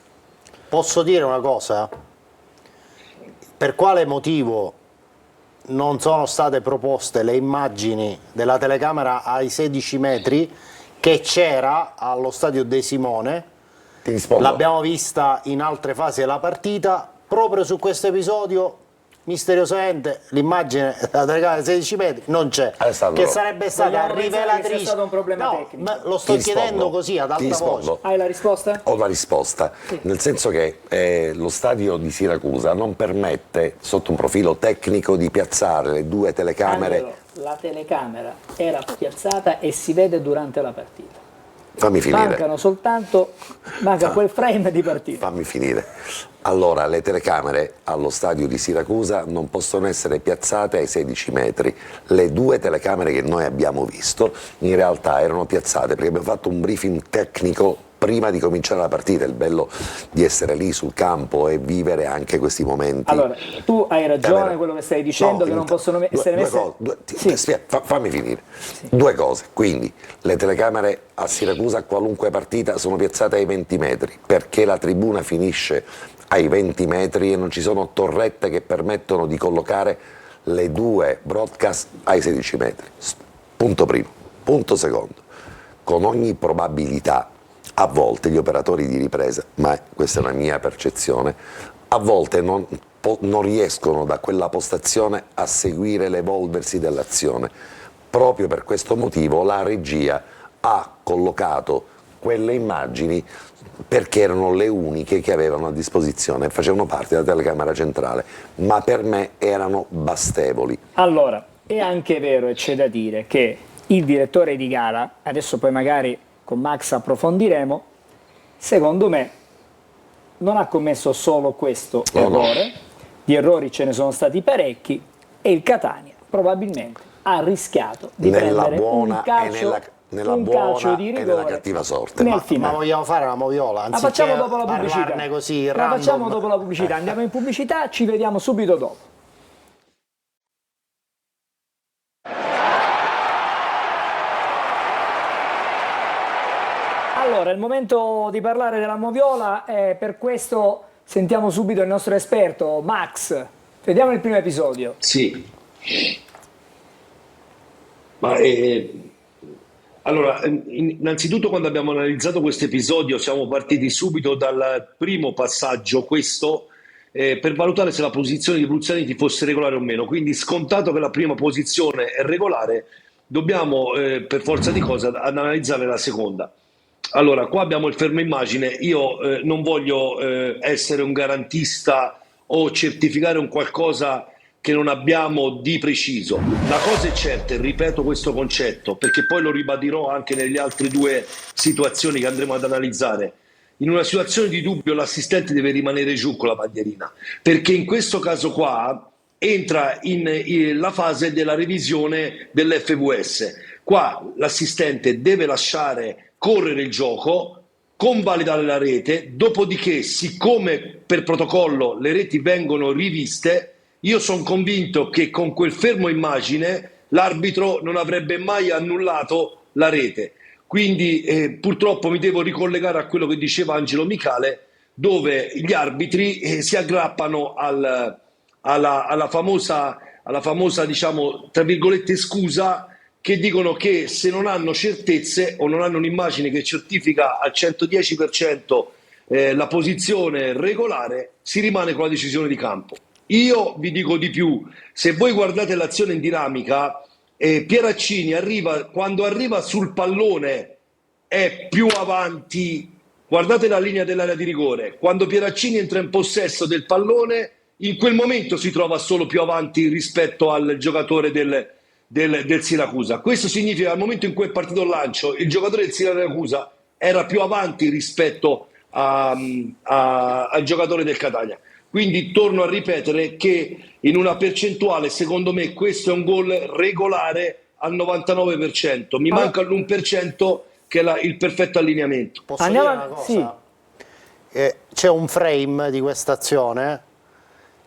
Posso dire una cosa? Per quale motivo non sono state proposte le immagini della telecamera ai 16 metri che c'era allo stadio De Simone? L'abbiamo vista in altre fasi della partita. Proprio su questo episodio, misteriosamente, l'immagine della telecamera ai 16 metri non c'è, che sarebbe stata rivelatrice. È stato un problema tecnico. Ma lo sto chiedendo così ad alta voce. Hai la risposta? Ho la risposta, nel senso che lo stadio di Siracusa non permette, sotto un profilo tecnico, di piazzare le due telecamere. Angelo, la telecamera era piazzata e si vede durante la partita. Fammi finire. Mancano soltanto, manca quel frame di partita. Fammi finire. Allora, le telecamere allo stadio di Siracusa non possono essere piazzate ai 16 metri. Le due telecamere che noi abbiamo visto in realtà erano piazzate perché abbiamo fatto un briefing tecnico prima di cominciare la partita. Il bello di essere lì sul campo e vivere anche questi momenti. Allora, tu hai ragione quello che stai dicendo, che non possono essere messe... Fammi finire. Due cose. Quindi, le telecamere a Siracusa a qualunque partita sono piazzate ai 20 metri, perché la tribuna finisce ai 20 metri e non ci sono torrette che permettono di collocare le due broadcast ai 16 metri. Punto primo. Punto secondo. Con ogni probabilità, a volte gli operatori di ripresa, ma questa è una mia percezione, a volte non riescono da quella postazione a seguire l'evolversi dell'azione. Proprio per questo motivo la regia ha collocato quelle immagini perché erano le uniche che avevano a disposizione, facevano parte della telecamera centrale, ma per me erano bastevoli. Allora, è anche vero e c'è da dire che il direttore di gara, adesso poi magari con Max approfondiremo, secondo me non ha commesso solo questo errore, di errori ce ne sono stati parecchi e il Catania probabilmente ha rischiato di prendere un calcio, di rigore nella cattiva sorte. Nel finale. Ma vogliamo fare una moviola? La facciamo dopo la pubblicità. Così, la facciamo dopo la pubblicità. Andiamo in pubblicità, ci vediamo subito dopo. Allora, è il momento di parlare della moviola e per questo sentiamo subito il nostro esperto, Max. Vediamo il primo episodio. Sì. Ma allora, innanzitutto quando abbiamo analizzato questo episodio siamo partiti subito dal primo passaggio, questo, per valutare se la posizione di Bruzzaniti fosse regolare o meno. Quindi, scontato che la prima posizione è regolare, dobbiamo per forza di cose analizzare la seconda. Allora, qua abbiamo il fermo immagine. Io non voglio essere un garantista o certificare un qualcosa che non abbiamo di preciso. La cosa è certa, e ripeto questo concetto, perché poi lo ribadirò anche nelle altre due situazioni che andremo ad analizzare. In una situazione di dubbio l'assistente deve rimanere giù con la bandierina, perché in questo caso qua entra in la fase della revisione dell'FVS. Qua l'assistente deve lasciare correre il gioco, convalidare la rete, dopodiché, siccome per protocollo le reti vengono riviste, io sono convinto che con quel fermo immagine l'arbitro non avrebbe mai annullato la rete. Quindi purtroppo mi devo ricollegare a quello che diceva Angelo Micale, dove gli arbitri si aggrappano alla famosa, diciamo, tra virgolette, scusa, che dicono che se non hanno certezze o non hanno un'immagine che certifica al 110% la posizione regolare, si rimane con la decisione di campo. Io vi dico di più, se voi guardate l'azione in dinamica, Pieraccini quando arriva sul pallone è più avanti, guardate la linea dell'area di rigore, quando Pieraccini entra in possesso del pallone, in quel momento si trova solo più avanti rispetto al giocatore del Siracusa. Questo significa che al momento in cui è partito il lancio, il giocatore del Siracusa era più avanti rispetto al giocatore del Catania. Quindi torno a ripetere che in una percentuale, secondo me, questo è un gol regolare al 99%. Mi manca l'1% che è il perfetto allineamento. Posso dire una cosa? Sì. C'è un frame di questa azione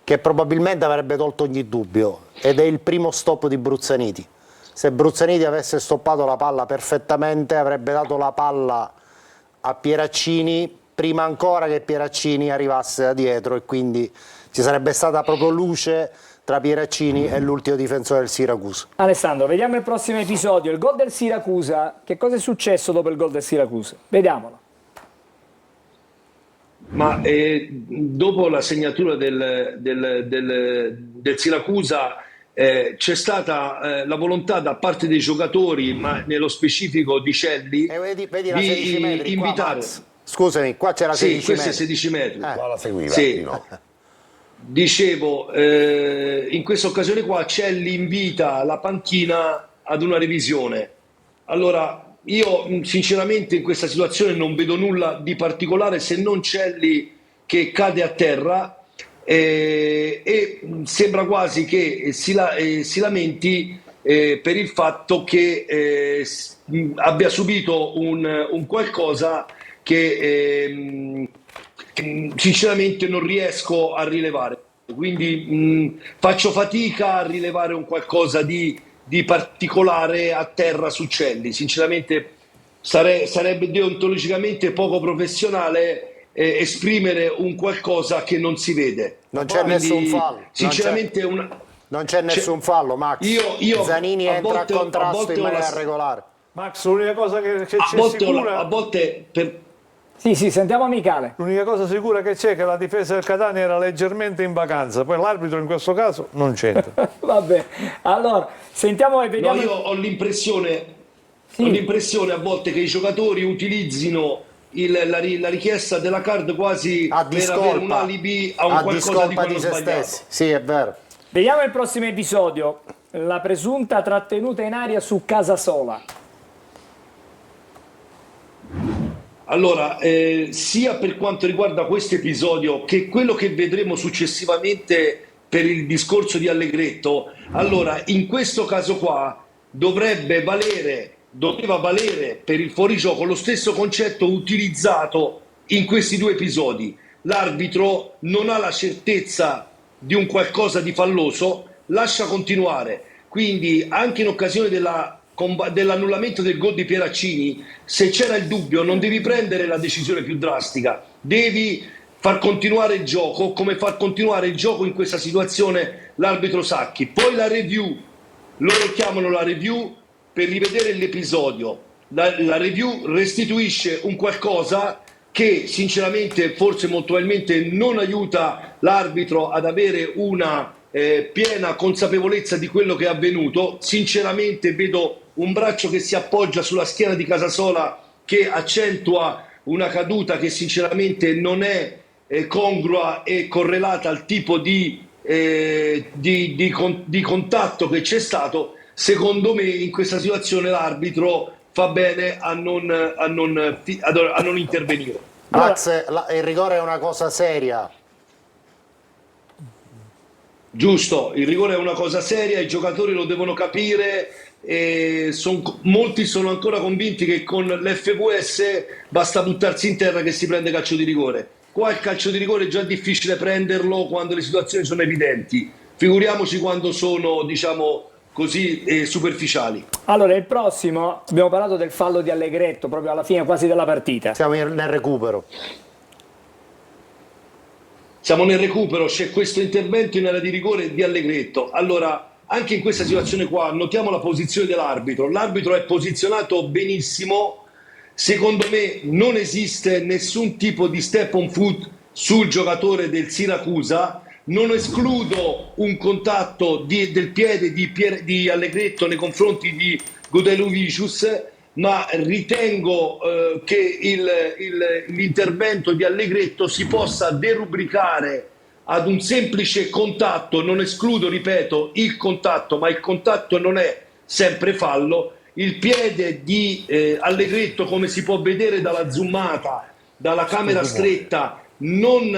che probabilmente avrebbe tolto ogni dubbio, ed è il primo stop di Bruzzaniti. Se Bruzzaniti avesse stoppato la palla perfettamente, avrebbe dato la palla a Pieraccini prima ancora che Pieraccini arrivasse da dietro, e quindi ci sarebbe stata proprio luce tra Pieraccini e l'ultimo difensore del Siracusa. Alessandro, vediamo il prossimo episodio, il gol del Siracusa. Che cosa è successo dopo il gol del Siracusa? Vediamolo. Ma dopo la segnatura del Siracusa c'è stata la volontà da parte dei giocatori, ma nello specifico di Celli, vedi la 16 metri invitare. Qua, scusami, qua c'era 16 questo metri. è 16 metri. Qua la seguiva. Sì. No. Dicevo, in questa occasione qua Celli invita la panchina ad una revisione. Allora, io sinceramente in questa situazione non vedo nulla di particolare, se non Celli che cade a terra e sembra quasi che si lamenti per il fatto che abbia subito un qualcosa che sinceramente non riesco a rilevare. Quindi faccio fatica a rilevare un qualcosa di particolare a terra su Celli. Sinceramente sarebbe deontologicamente poco professionale esprimere un qualcosa che non si vede. Non c'è nessun fallo. Sinceramente non c'è nessun fallo, Max. Io Zanini entra a contrasto in maniera regolare. Max, l'unica cosa che c'è sicura... A volte Sì, sentiamo Michele. L'unica cosa sicura che c'è è che la difesa del Catania era leggermente in vacanza, poi l'arbitro in questo caso non c'entra. Vabbè, allora sentiamo e vediamo. No, io ho l'impressione a volte che i giocatori utilizzino la richiesta della card quasi per avere un alibi a un qualcosa di quello sbagliato. Sì, è vero. Vediamo il prossimo episodio, la presunta trattenuta in aria su Casasola. Allora, sia per quanto riguarda questo episodio che quello che vedremo successivamente per il discorso di Allegretto, allora in questo caso qua doveva valere per il fuorigioco lo stesso concetto utilizzato in questi due episodi. L'arbitro non ha la certezza di un qualcosa di falloso, lascia continuare. Quindi anche in occasione dell'annullamento del gol di Pieraccini, se c'era il dubbio non devi prendere la decisione più drastica, devi far continuare il gioco, come far continuare il gioco in questa situazione l'arbitro Sacchi. Poi la review, loro chiamano la review per rivedere l'episodio, la review restituisce un qualcosa che sinceramente forse molto probabilmente non aiuta l'arbitro ad avere una piena consapevolezza di quello che è avvenuto. Sinceramente vedo un braccio che si appoggia sulla schiena di Casasola che accentua una caduta che sinceramente non è congrua e correlata al tipo di contatto che c'è stato. Secondo me in questa situazione l'arbitro fa bene a non intervenire. Max, il rigore è una cosa seria. Giusto, il rigore è una cosa seria, i giocatori lo devono capire e molti sono ancora convinti che con l'FVS basta buttarsi in terra che si prende calcio di rigore. Qua il calcio di rigore è già difficile prenderlo quando le situazioni sono evidenti, figuriamoci quando sono, diciamo così, superficiali. Allora, il prossimo, abbiamo parlato del fallo di Allegretto proprio alla fine quasi della partita. Siamo nel recupero. siamo nel recupero, c'è questo intervento in area di rigore di Allegretto. Allora, anche in questa situazione qua, notiamo la posizione dell'arbitro. L'arbitro è posizionato benissimo. Secondo me non esiste nessun tipo di step on foot sul giocatore del Siracusa. Non escludo un contatto del piede di Allegretto nei confronti di Gudeluvicius, ma ritengo che l'intervento di Allegretto si possa derubricare ad un semplice contatto. Non escludo, ripeto, il contatto, ma il contatto non è sempre fallo. Il piede di Allegretto, come si può vedere dalla zoomata, dalla camera stretta, non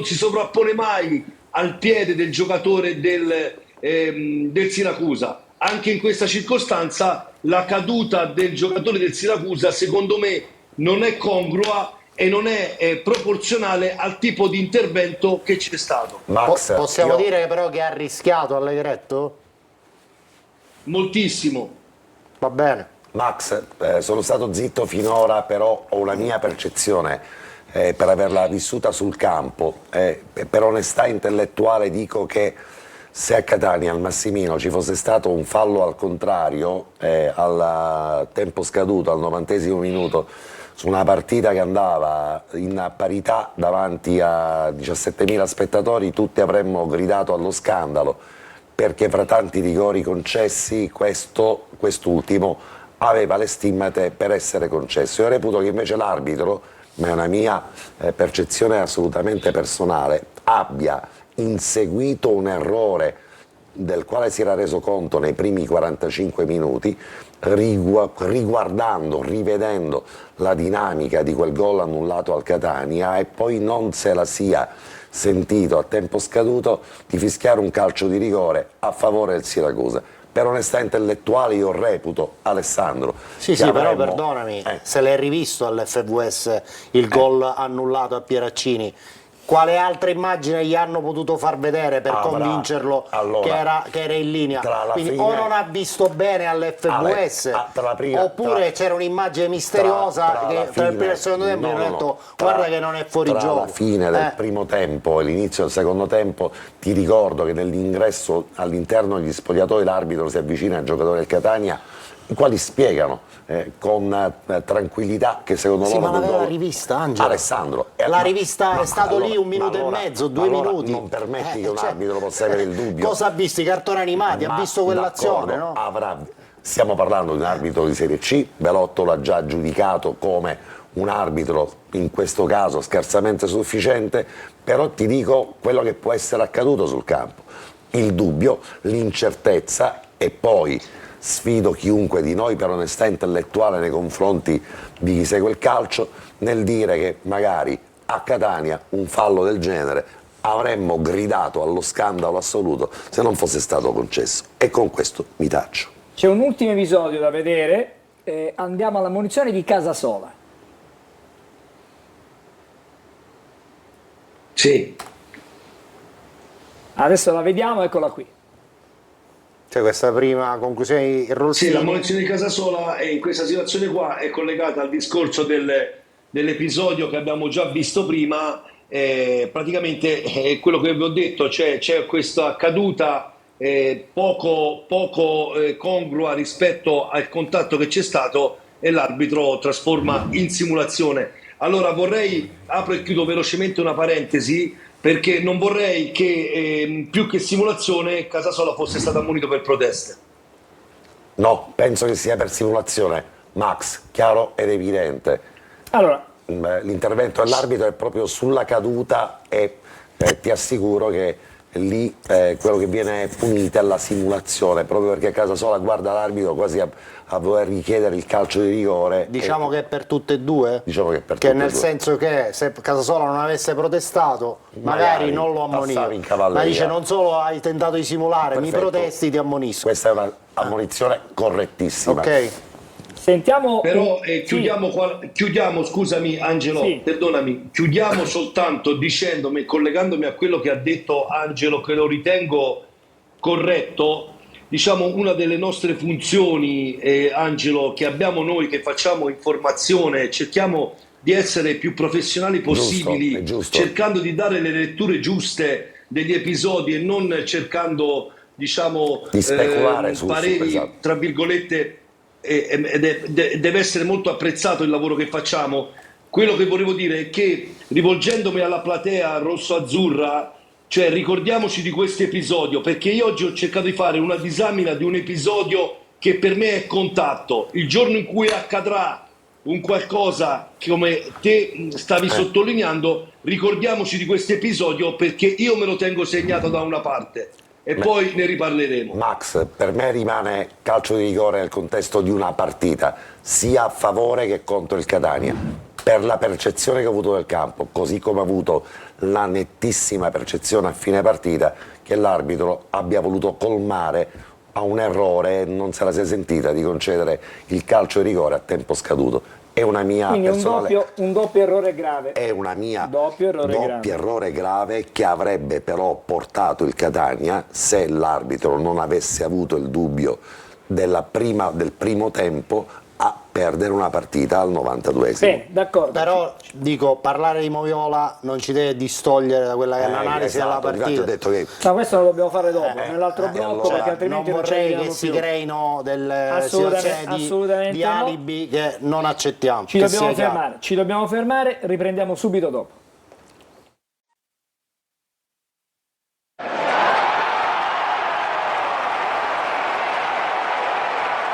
si sovrappone mai al piede del giocatore del Siracusa. Anche in questa circostanza la caduta del giocatore del Siracusa, secondo me, non è congrua e non è proporzionale al tipo di intervento che c'è stato. Max, possiamo dire però che ha rischiato Allegretto? Moltissimo. Va bene. Max, sono stato zitto finora, però ho una mia percezione per averla vissuta sul campo. Per onestà intellettuale dico che se a Catania, al Massimino, ci fosse stato un fallo al contrario, al tempo scaduto, al 90° minuto, su una partita che andava in parità davanti a 17.000 spettatori, tutti avremmo gridato allo scandalo, perché fra tanti rigori concessi quest'ultimo aveva le stimmate per essere concesso. Io reputo che invece l'arbitro, ma è una mia percezione assolutamente personale, abbia inseguito un errore del quale si era reso conto nei primi 45 minuti, riguardando, rivedendo la dinamica di quel gol annullato al Catania, e poi non se la sia sentito a tempo scaduto di fischiare un calcio di rigore a favore del Siracusa. Per onestà intellettuale io reputo, Alessandro, sì, però perdonami, se l'hai rivisto all'FVS il gol annullato a Pieraccini, quale altra immagine gli hanno potuto far vedere per convincerlo allora, che era in linea? Quindi o non ha visto bene all'FVS, oppure c'era un'immagine misteriosa che per il secondo tempo hanno detto guarda che non è fuori gioco. Tra la fine del primo tempo e l'inizio del secondo tempo ti ricordo che nell'ingresso all'interno degli spogliatoi l'arbitro si avvicina ai giocatori del Catania, i quali spiegano con tranquillità che secondo loro... Ma l'aveva rivista, Angelo? Alessandro. La rivista è stato lì 1 minuto e mezzo, 2 minuti. Non permetti che un arbitro possa avere il dubbio. Cosa ha visto? I cartoni animati? Ha visto quell'azione, no? Stiamo parlando di un arbitro di Serie C, Belotto l'ha già giudicato come un arbitro, in questo caso scarsamente sufficiente, però ti dico quello che può essere accaduto sul campo. Il dubbio, l'incertezza, e poi sfido chiunque di noi per onestà intellettuale nei confronti di chi segue il calcio nel dire che magari a Catania un fallo del genere avremmo gridato allo scandalo assoluto se non fosse stato concesso, e con questo mi taccio. C'è un ultimo episodio da vedere, andiamo alla munizione di Casasola. Sì. Adesso la vediamo, eccola qui. Cioè questa prima conclusione di Rossini. Sì, la munizione di Casasola in questa situazione qua è collegata al discorso dell'episodio che abbiamo già visto prima. Praticamente è quello che vi ho detto, c'è questa caduta poco congrua rispetto al contatto che c'è stato, e l'arbitro trasforma in simulazione. Allora apro e chiudo velocemente una parentesi, perché non vorrei che più che simulazione Casasola fosse stato ammonito per proteste. No, penso che sia per simulazione, Max, chiaro ed evidente. Allora, l'intervento dell'arbitro è proprio sulla caduta, e ti assicuro che lì quello che viene punito è la simulazione, proprio perché Casasola guarda l'arbitro quasi a voler richiedere il calcio di rigore. Diciamo che è per tutte e due? Diciamo che è per che tutte nel e due. senso che se Casasola non avesse protestato magari non lo ammoniva, ma dice non solo hai tentato di simulare, perfetto, mi protesti, ti ammonisco. Questa è una ammonizione correttissima. Ok. Sentiamo. Però chiudiamo, scusami Angelo, sì, perdonami, chiudiamo soltanto dicendomi, collegandomi a quello che ha detto Angelo, che lo ritengo corretto. Diciamo, una delle nostre funzioni, Angelo, che abbiamo noi che facciamo informazione, cerchiamo di essere più professionali possibili, giusto. cercando di dare le letture giuste degli episodi e non cercando, diciamo, di speculare pareri, esatto. tra virgolette, deve essere molto apprezzato il lavoro che facciamo. Quello che volevo dire è che, rivolgendomi alla platea rosso-azzurra, cioè ricordiamoci di questo episodio, perché io oggi ho cercato di fare una disamina di un episodio che per me è contatto. Il giorno in cui accadrà un qualcosa come te stavi sottolineando, ricordiamoci di questo episodio, perché io me lo tengo segnato da una parte e poi ne riparleremo. Max, per me rimane calcio di rigore nel contesto di una partita, sia a favore che contro il Catania, per la percezione che ho avuto del campo, così come ho avuto la nettissima percezione a fine partita che l'arbitro abbia voluto colmare a un errore, non se la sia sentita di concedere il calcio di rigore a tempo scaduto. È una mia Quindi personale... un doppio errore grave. È una mia doppio errore grave che avrebbe però portato il Catania, se l'arbitro non avesse avuto il dubbio del primo tempo, a perdere una partita al 92esimo. D'accordo. Però dico, parlare di Moviola non ci deve distogliere da quella che è l'analisi della partita. Ho detto che... Ma questo lo dobbiamo fare dopo, nell'altro blocco, allora, perché altrimenti non vorrei che più. si creino delle situazioni di alibi che non accettiamo. Ci dobbiamo fermare, riprendiamo subito dopo.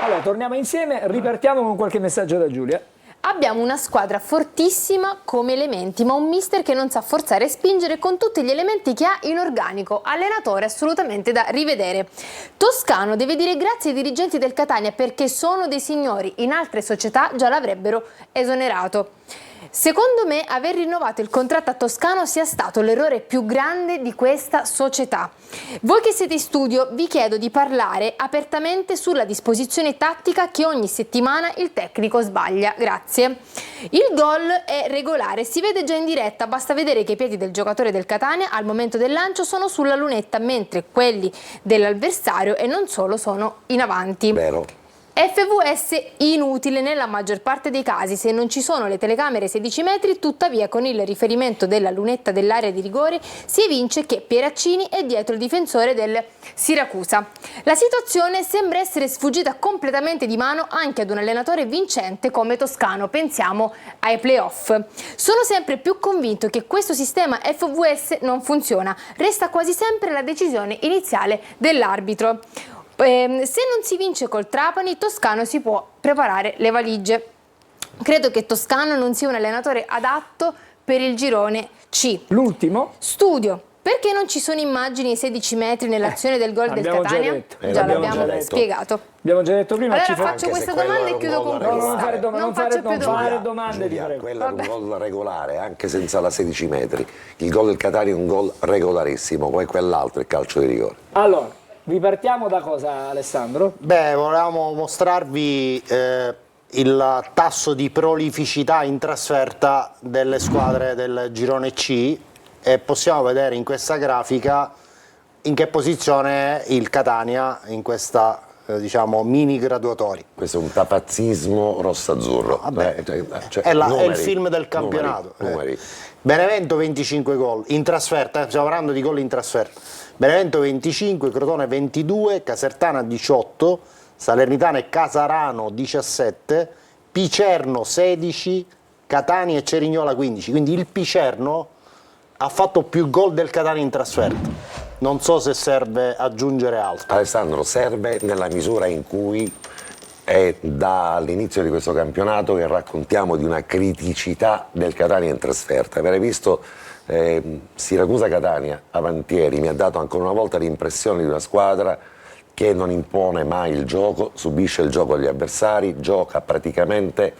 Allora, torniamo insieme, ripartiamo con qualche messaggio da Giulia. Abbiamo una squadra fortissima come elementi, ma un mister che non sa forzare e spingere con tutti gli elementi che ha in organico. Allenatore assolutamente da rivedere. Toscano deve dire grazie ai dirigenti del Catania perché sono dei signori, in altre società già l'avrebbero esonerato. Secondo me aver rinnovato il contratto a Toscano sia stato l'errore più grande di questa società. Voi che siete in studio vi chiedo di parlare apertamente sulla disposizione tattica che ogni settimana il tecnico sbaglia. Grazie. Il gol è regolare, si vede già in diretta, basta vedere che i piedi del giocatore del Catania al momento del lancio sono sulla lunetta, mentre quelli dell'avversario e non solo sono in avanti. Vero. FVS inutile nella maggior parte dei casi se non ci sono le telecamere 16 metri, tuttavia con il riferimento della lunetta dell'area di rigore si evince che Pieraccini è dietro il difensore del Siracusa. La situazione sembra essere sfuggita completamente di mano anche ad un allenatore vincente come Toscano, pensiamo ai playoff. Sono sempre più convinto che questo sistema FVS non funziona, resta quasi sempre la decisione iniziale dell'arbitro. Se non si vince col Trapani, Toscano si può preparare le valigie. Credo che Toscano non sia un allenatore adatto per il girone C. L'ultimo? Studio. Perché non ci sono immagini ai 16 metri nell'azione del gol del Catania? Già l'abbiamo spiegato. Abbiamo già detto prima. Allora faccio questa domanda e chiudo con questa. Non fare domande. Quello era un gol regolare, anche senza la 16 metri. Il gol del Catania è un gol regolarissimo, poi quell'altro è calcio di rigore. Allora, ripartiamo da cosa, Alessandro? Beh, volevamo mostrarvi il tasso di prolificità in trasferta delle squadre del girone C e possiamo vedere in questa grafica in che posizione è il Catania in questa diciamo mini graduatoria. Questo è un tapazzismo rosso-azzurro. È il film del campionato. Numeri. Benevento 25 gol in trasferta, stiamo parlando di gol in trasferta. Benevento 25, Crotone 22, Casertana 18, Salernitana e Casarano 17, Picerno 16, Catania e Cerignola 15. Quindi il Picerno ha fatto più gol del Catania in trasferta. Non so se serve aggiungere altro. Alessandro, serve nella misura in cui è dall'inizio di questo campionato che raccontiamo di una criticità del Catania in trasferta. Avere visto Siracusa-Catania avantieri mi ha dato ancora una volta l'impressione di una squadra che non impone mai il gioco, subisce il gioco degli avversari, gioca praticamente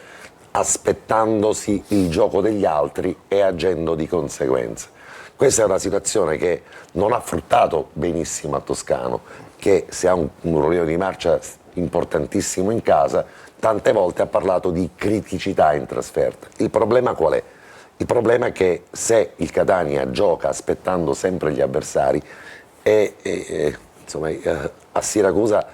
aspettandosi il gioco degli altri e agendo di conseguenza. Questa è una situazione che non ha fruttato benissimo a Toscano, che se ha un ruolino di marcia importantissimo in casa, tante volte ha parlato di criticità in trasferta. Il problema qual è? Il problema è che se il Catania gioca aspettando sempre gli avversari insomma, a Siracusa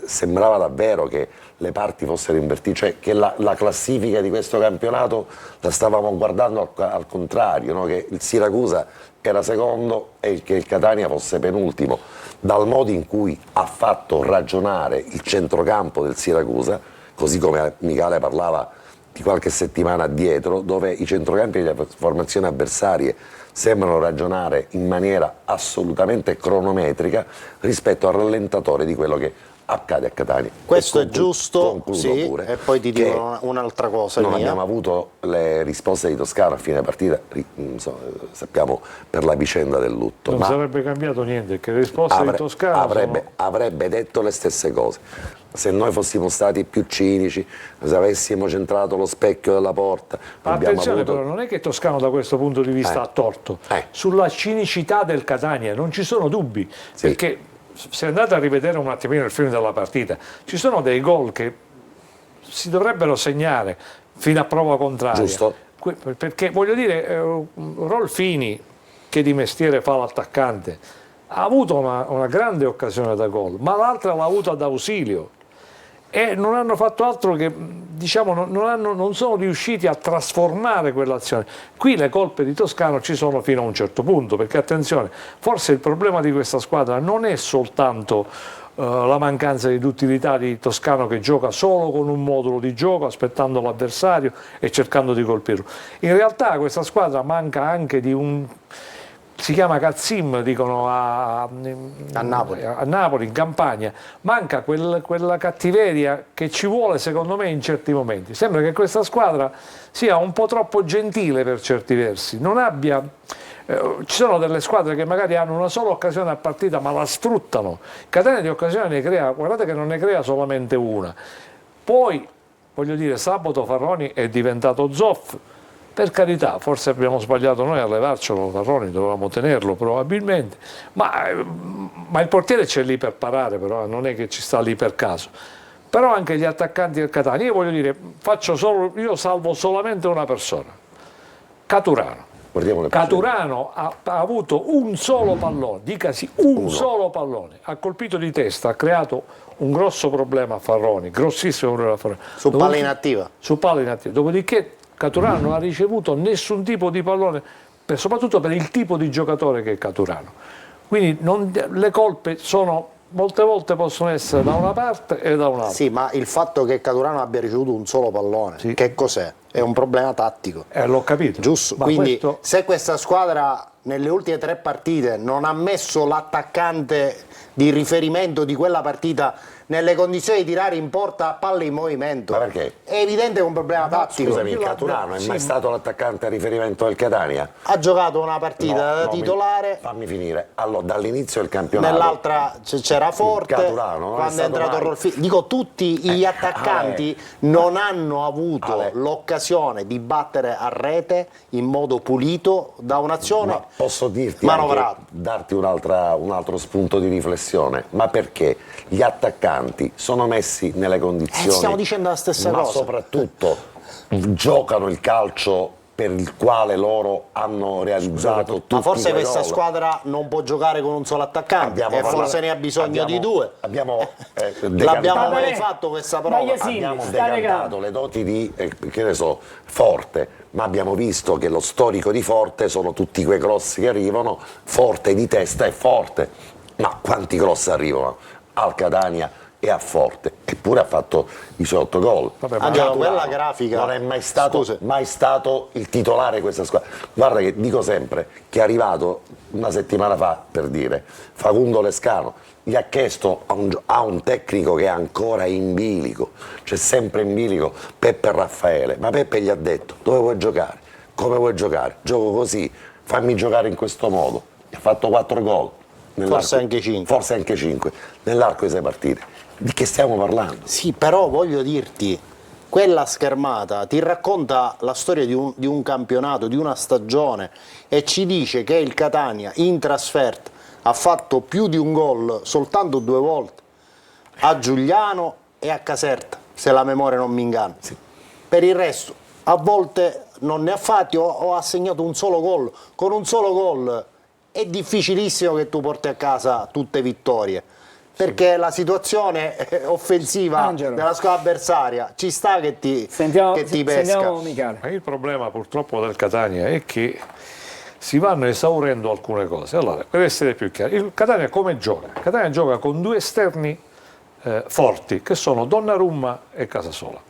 sembrava davvero che le parti fossero invertite, cioè che la classifica di questo campionato la stavamo guardando al contrario, no? Che il Siracusa era secondo e che il Catania fosse penultimo, dal modo in cui ha fatto ragionare il centrocampo del Siracusa, così come Michele parlava di qualche settimana addietro, dove i centrocampi delle formazioni avversarie sembrano ragionare in maniera assolutamente cronometrica rispetto al rallentatore di quello che accade a Catania. Questo è giusto, sì, pure, e poi ti dico un'altra cosa. Non abbiamo avuto le risposte di Toscano a fine partita, sappiamo per la vicenda del lutto. Non sarebbe cambiato niente, che le risposte di Toscano avrebbe detto le stesse cose. Se noi fossimo stati più cinici, se avessimo centrato lo specchio della porta. Attenzione però, non è che Toscano da questo punto di vista ha torto. Sulla cinicità del Catania non ci sono dubbi, perché se andate a rivedere un attimino il film della partita, ci sono dei gol che si dovrebbero segnare fino a prova contraria. Giusto. Perché voglio dire, Rolfini, che di mestiere fa l'attaccante, ha avuto una grande occasione da gol, ma l'altra l'ha avuta ad ausilio. E non hanno fatto altro che, diciamo, non sono riusciti a trasformare quell'azione. Qui le colpe di Toscano ci sono fino a un certo punto, perché attenzione, forse il problema di questa squadra non è soltanto la mancanza di duttilità di Toscano, che gioca solo con un modulo di gioco, aspettando l'avversario e cercando di colpirlo. In realtà questa squadra manca anche di un... si chiama Cazzim, dicono a Napoli, in Campania, manca quella cattiveria che ci vuole secondo me in certi momenti. Sembra che questa squadra sia un po' troppo gentile per certi versi, non abbia... ci sono delle squadre che magari hanno una sola occasione a partita ma la sfruttano. Catania di occasioni ne crea, guardate che non ne crea solamente una. Poi, voglio dire, sabato Farroni è diventato Zoff. Per carità, forse abbiamo sbagliato noi a levarcelo, Farroni, dovevamo tenerlo probabilmente, ma il portiere c'è lì per parare, però non è che ci sta lì per caso. Però anche gli attaccanti del Catania, io voglio dire, io salvo solamente una persona, Caturano. Caturano ha avuto un solo pallone, dicasi solo pallone, ha colpito di testa, ha creato un grosso problema a Farroni, grossissimo problema a Farroni. Su palla inattiva. Su palla inattiva, dopodiché Caturano non ha ricevuto nessun tipo di pallone, soprattutto per il tipo di giocatore che è Caturano. Quindi le colpe molte volte possono essere da una parte e da un'altra. Sì, ma il fatto che Caturano abbia ricevuto un solo pallone, che cos'è? È un problema tattico. L'ho capito. Giusto, ma quindi se questa squadra nelle ultime 3 partite non ha messo l'attaccante di riferimento di quella partita nelle condizioni di tirare in porta palle in movimento. Ma perché? È evidente che è un problema tattico. Scusami, il Caturano è mai stato l'attaccante a riferimento del Catania? Ha giocato una partita da titolare. Fammi finire. Allora, dall'inizio del campionato. Nell'altra c'era Forte. Caturano, quando è entrato Rolfini. Dico, tutti gli attaccanti non hanno avuto l'occasione di battere a rete in modo pulito da un'azione. Ma posso dirti manovrata. Darti un altro spunto di riflessione. Ma perché gli attaccanti sono messi nelle condizioni, stiamo dicendo la stessa cosa, ma soprattutto giocano il calcio per il quale loro hanno realizzato tutti. Ma forse questa gol. Squadra non può giocare con un solo attaccante e forse ne ha bisogno di 2. L'abbiamo mai fatto questa prova? Abbiamo decantato le doti di che ne so, Forte, ma abbiamo visto che lo storico di Forte sono tutti quei cross che arrivano, Forte di testa e Forte. Ma quanti cross arrivano al Catania e a Forte? Eppure ha fatto i suoi 8 gol. Quella grafica non è mai stato il titolare di questa squadra. Guarda che dico sempre che è arrivato una settimana fa, per dire, Facundo Lescano gli ha chiesto a un tecnico che è ancora in bilico, c'è sempre in bilico, Peppe Raffaele, ma Peppe gli ha detto: dove vuoi giocare? Come vuoi giocare? Gioco così, fammi giocare in questo modo. Ha fatto 4 gol. Forse anche 5 nell'arco di 6 partite. Di che stiamo parlando? Sì, però voglio dirti, quella schermata ti racconta la storia di un campionato, di una stagione, e ci dice che il Catania in trasferta ha fatto più di un gol soltanto 2 volte, a Giuliano e a Caserta, se la memoria non mi inganna. Sì. Per il resto a volte non ne ha fatti o ha segnato un solo gol. Con un solo gol è difficilissimo che tu porti a casa tutte vittorie. perché la situazione offensiva Angelo. della squadra avversaria ci sta che ti Sentiamo pesca. Michele. Il problema purtroppo del Catania è che si vanno esaurendo alcune cose. Allora, per essere più chiari, il Catania come gioca? Il Catania gioca con due esterni forti, che sono Donnarumma e Casasola.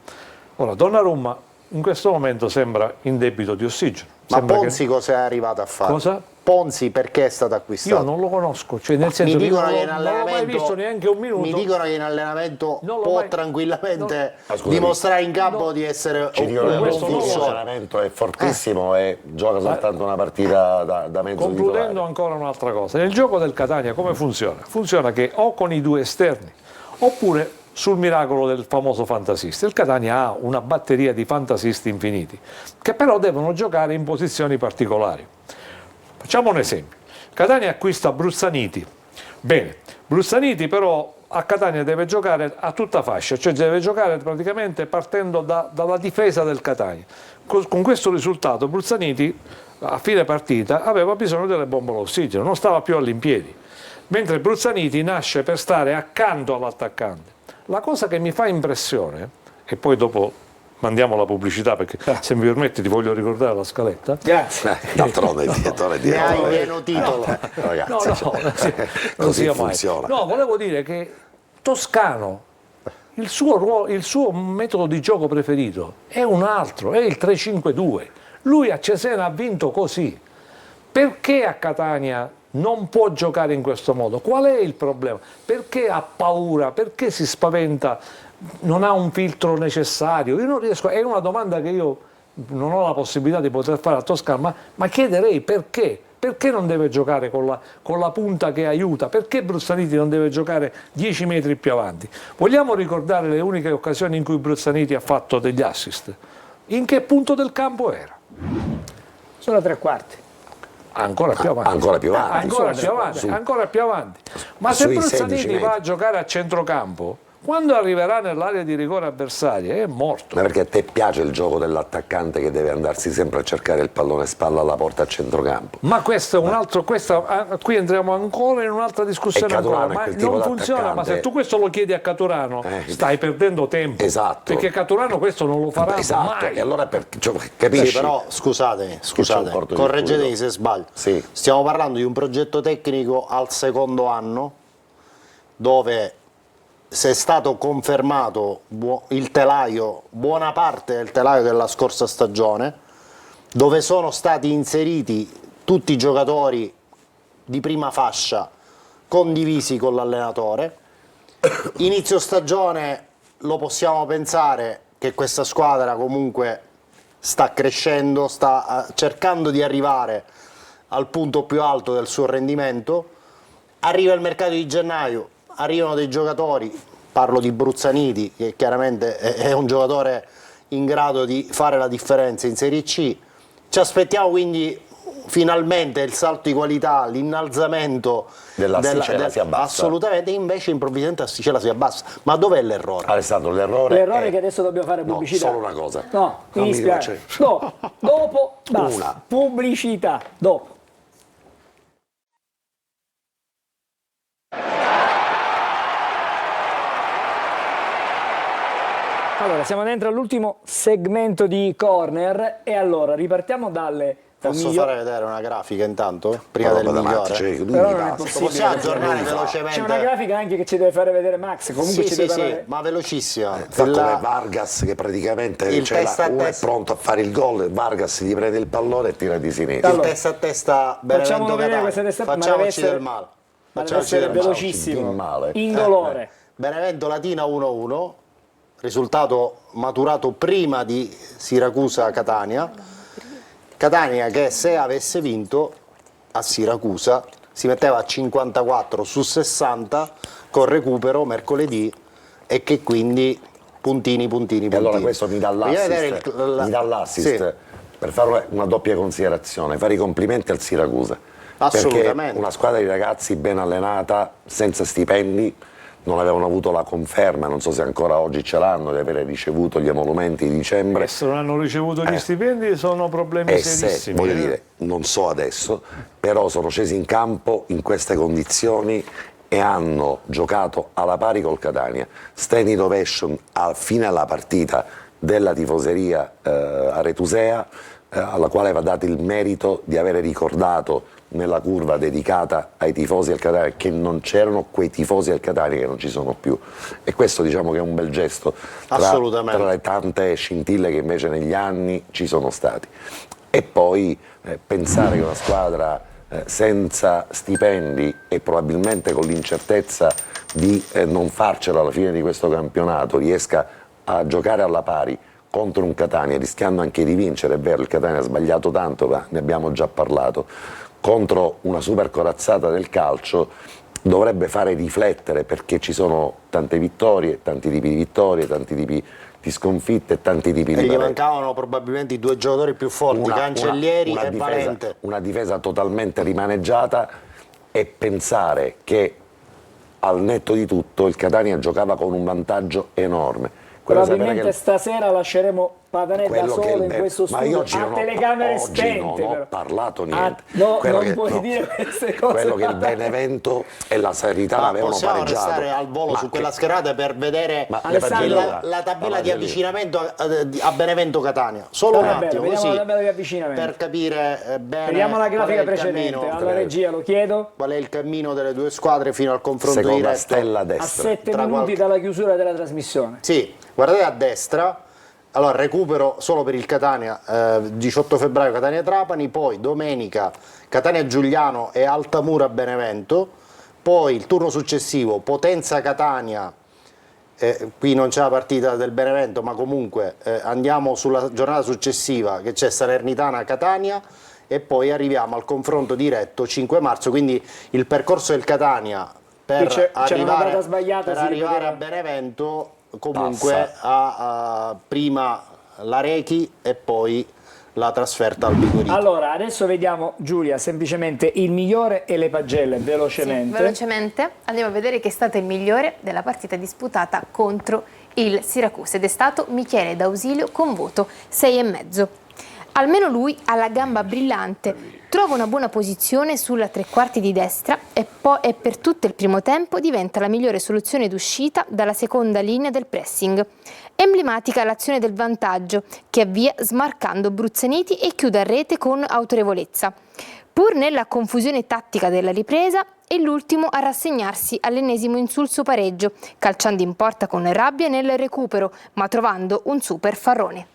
Ora, Donnarumma in questo momento sembra in debito di ossigeno. Ma Sembra Ponzi cosa è arrivato a fare? Cosa? Ponzi perché è stato acquistato? Io non lo conosco, cioè nel senso Mi che io dicono che in non l'ho mai visto neanche un minuto. Mi dicono che in allenamento Non l'ho può mai- tranquillamente Scusami. dimostrare in campo di essere Ci dicono che un questo non lo so. funzionamento è fortissimo e gioca soltanto una partita da mezzo Concludendo titolare. ancora un'altra cosa, nel gioco del Catania come funziona? Funziona che o con i due esterni oppure sul miracolo del famoso fantasista. Il Catania ha una batteria di fantasisti infiniti che però devono giocare in posizioni particolari. Facciamo un esempio. Catania acquista Bruzzaniti. Bene, Bruzzaniti però a Catania deve giocare a tutta fascia, cioè deve giocare praticamente partendo dalla difesa del Catania. Con questo risultato Bruzzaniti a fine partita aveva bisogno delle bombole d'ossigeno, non stava più all'impiedi, mentre Bruzzaniti nasce per stare accanto all'attaccante. La cosa che mi fa impressione, e poi dopo mandiamo la pubblicità perché se mi permetti ti voglio ricordare la scaletta. Grazie. D'altronde il direttore di Ne hai pieno titolo. Ragazzi, non così sia mai. funziona. No, volevo dire che Toscano, il suo metodo di gioco preferito è un altro, è il 3-5-2. Lui a Cesena ha vinto così. Perché a Catania non può giocare in questo modo? Qual è il problema? Perché ha paura? Perché si spaventa? Non ha un filtro necessario? Io non riesco, è una domanda che io non ho la possibilità di poter fare a Toscano, ma chiederei perché? Perché non deve giocare con la punta che aiuta? Perché Bruzzaniti non deve giocare 10 metri più avanti? Vogliamo ricordare le uniche occasioni in cui Bruzzaniti ha fatto degli assist? In che punto del campo era? Sono tre quarti. Ancora più avanti. Ancora più avanti. Ancora più avanti. Ma se sui Bruzzaniti 16 va a giocare a centrocampo, quando arriverà nell'area di rigore avversaria è morto. Ma perché a te piace il gioco dell'attaccante che deve andarsi sempre a cercare il pallone spalla alla porta a centrocampo? Ma questo è un altro, qui entriamo ancora in un'altra discussione ancora, Caturano è ma quel tipo non funziona, ma d'attaccante. se tu questo lo chiedi a Caturano stai perdendo tempo, Esatto. perché Caturano questo non lo farà Esatto, mai. e allora capisci? Sì, però scusatemi, c'è un cortocircuito. correggetemi se sbaglio. Sì. Stiamo parlando di un progetto tecnico al secondo anno dove se è stato confermato il telaio, buona parte del telaio della scorsa stagione, dove sono stati inseriti tutti i giocatori di prima fascia condivisi con l'allenatore. Inizio stagione lo possiamo pensare che questa squadra comunque sta crescendo, sta cercando di arrivare al punto più alto del suo rendimento. Arriva il mercato di gennaio, arrivano dei giocatori, parlo di Bruzzaniti che chiaramente è un giocatore in grado di fare la differenza in Serie C. Ci aspettiamo quindi finalmente il salto di qualità, l'innalzamento Dell'asticella si abbassa. Assolutamente, invece improvvisamente l'asticella si abbassa. Ma dov'è l'errore? Alessandro, l'errore L'errore è è che adesso dobbiamo fare No, pubblicità. solo una cosa. No, mi Non mi dispiace. piace. No, dopo basta. Una. Pubblicità, dopo. Allora, siamo dentro all'ultimo segmento di Corner e allora ripartiamo dal Posso miglior- fare vedere una grafica intanto? Prima Roba del da migliore? matti, cioè, lui Però mi non è passa. possibile. Possiamo aggiornare Lui fa. velocemente? C'è una grafica anche che ci deve fare vedere Max, comunque Sì, ci sì, deve sì, fare... ma velocissima. Fa La- come Vargas che praticamente Il testa a uno è testa. pronto a fare il gol, Vargas gli prende il pallone e tira di sinistra. Il testa a testa Facciamolo vedere Benevento-Catania. questa testa, ma deve Facciamoci essere- del male. ma deve Facciamoci essere del male. velocissimo, Di male. indolore. Benevento-Latina 1-1, risultato maturato prima di Siracusa-Catania. Catania che se avesse vinto a Siracusa si metteva a 54 su 60 con recupero mercoledì e che quindi puntini. E allora questo mi dà l'assist, Sì. per fare una doppia considerazione, fare i complimenti al Siracusa. Assolutamente. Perché una squadra di ragazzi ben allenata, senza stipendi, non avevano avuto la conferma, non so se ancora oggi ce l'hanno, di avere ricevuto gli emolumenti di dicembre. Se non hanno ricevuto gli stipendi sono problemi E serissimi. voglio dire, non so adesso, però sono scesi in campo in queste condizioni e hanno giocato alla pari col Catania. Standing ovation a fine della partita della tifoseria aretusea, alla quale va dato il merito di avere ricordato nella curva dedicata ai tifosi del Catania che non c'erano quei tifosi del Catania che non ci sono più, e questo diciamo che è un bel gesto tra le tante scintille che invece negli anni ci sono stati. E poi pensare che una squadra senza stipendi e probabilmente con l'incertezza di non farcela alla fine di questo campionato riesca a giocare alla pari contro un Catania, rischiando anche di vincere, è vero, il Catania ha sbagliato tanto, ma ne abbiamo già parlato, contro una super corazzata del calcio, dovrebbe fare riflettere, perché ci sono tante vittorie, tanti tipi di vittorie, tanti tipi di sconfitte, tanti tipi di gli pareggi. mancavano probabilmente i due giocatori più forti, Cancellieri e Valente. Una difesa totalmente rimaneggiata, e pensare che al netto di tutto il Catania giocava con un vantaggio enorme. Probabilmente stasera lasceremo Patanè da solo in questo studio a telecamere spente. Non ho parlato niente. Non puoi dire queste cose. Quello che il Benevento e la Salernitana avevano pareggiato. Possiamo restare al volo su quella schierata per vedere la tabella di avvicinamento a Benevento-Catania. Solo un attimo, così, la tabella di avvicinamento, per capire bene. Vediamo la grafica precedente. Alla regia lo chiedo. Qual è il cammino delle due squadre fino al confronto seconda diretto? stella a destra. A 7 minuti dalla chiusura della trasmissione. Sì, guardate a destra. Allora, recupero solo per il Catania, 18 febbraio Catania-Trapani, poi domenica Catania-Giuliano e Altamura-Benevento, poi il turno successivo Potenza-Catania, qui non c'è la partita del Benevento, ma comunque andiamo sulla giornata successiva che c'è Salernitana-Catania, e poi arriviamo al confronto diretto 5 marzo, quindi il percorso del Catania per arrivare a Benevento comunque prima la Rechi e poi la trasferta al Vigorino. Allora, adesso vediamo, Giulia, semplicemente il migliore e le pagelle, velocemente. Sì, velocemente andiamo a vedere chi è stato il migliore della partita disputata contro il Siracusa, ed è stato Michele D'Ausilio con voto 6,5. Almeno lui ha la gamba brillante, trova una buona posizione sulla tre quarti di destra e per tutto il primo tempo diventa la migliore soluzione d'uscita dalla seconda linea del pressing. Emblematica l'azione del vantaggio che avvia smarcando Bruzzaniti e chiude a rete con autorevolezza. Pur nella confusione tattica della ripresa, è l'ultimo a rassegnarsi all'ennesimo insulso pareggio, calciando in porta con rabbia nel recupero, ma trovando un super Farrone.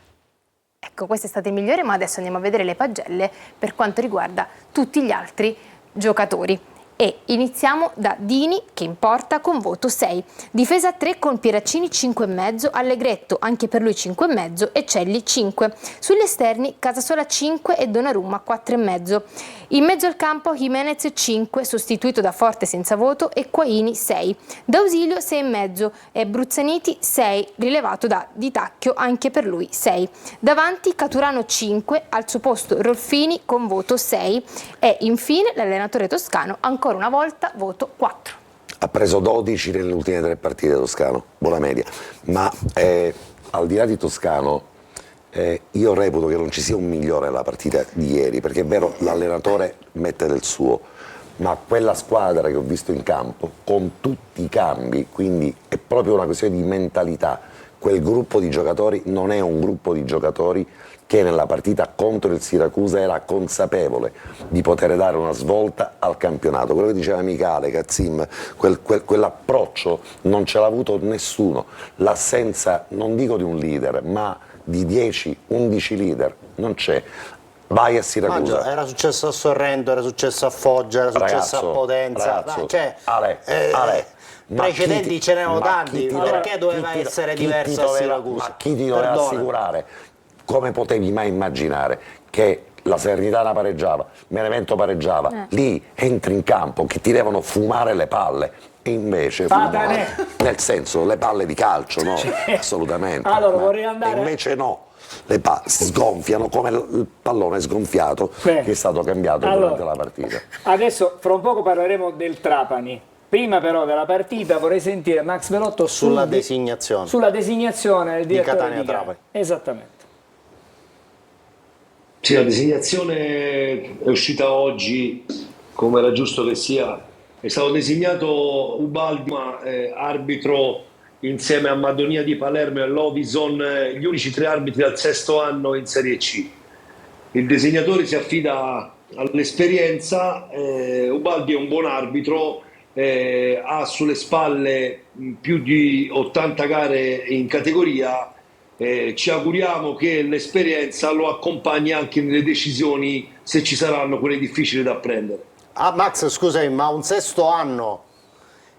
Ecco, questo è stato il migliore, ma adesso andiamo a vedere le pagelle per quanto riguarda tutti gli altri giocatori. E iniziamo da Dini, che in porta con voto 6. Difesa 3 con Pieraccini 5,5, Allegretto anche per lui 5,5 e Celli 5. Sugli esterni Casasola 5 e Donnarumma 4,5. In mezzo al campo Jimenez 5, sostituito da Forte senza voto, e Quaini 6. D'Ausilio 6,5 e Bruzzaniti 6, rilevato da Di Tacchio anche per lui 6. Davanti Caturano 5, al suo posto Rolfini con voto 6 e infine l'allenatore toscano ancora una volta voto 4. Ha preso 12 nelle ultime 3 partite Toscano, buona media, ma al di là di Toscano io reputo che non ci sia un migliore nella partita di ieri, perché è vero, l'allenatore mette del suo, ma quella squadra che ho visto in campo, con tutti i cambi, quindi è proprio una questione di mentalità, quel gruppo di giocatori non è un gruppo di giocatori che nella partita contro il Siracusa era consapevole di poter dare una svolta al campionato. Quello che diceva Michele, Cazzim, quell'approccio non ce l'ha avuto nessuno, l'assenza non dico di un leader, ma di 10-11 leader non c'è. Vai a Siracusa. Era successo a Sorrento, era successo a Foggia, era successo a Potenza. Precedenti ce n'erano tanti, perché doveva essere diverso a Siracusa? Ma chi ti doveva assicurare? Come potevi mai immaginare che la Salernitana pareggiava, Benevento pareggiava, lì entri in campo che ti devono fumare le palle, e invece nel senso le palle di calcio, no? Assolutamente. Allora, vorrei andare... E invece no, le palle si sgonfiano come il pallone sgonfiato che è stato cambiato durante la partita. Adesso fra un poco parleremo del Trapani. Prima però della partita vorrei sentire Max Velotto sulla designazione del direttore di Catania-Trapani. Esattamente. Sì, la designazione è uscita oggi, come era giusto che sia, È stato designato Ubaldi arbitro insieme a Madonia di Palermo e Lovison, gli unici 3 arbitri al 6º anno in Serie C. Il disegnatore si affida all'esperienza, Ubaldi è un buon arbitro, ha sulle spalle più di 80 gare in categoria, ci auguriamo che l'esperienza lo accompagni anche nelle decisioni, se ci saranno quelle difficili da prendere. Ah, Max, scusami, ma un 6º anno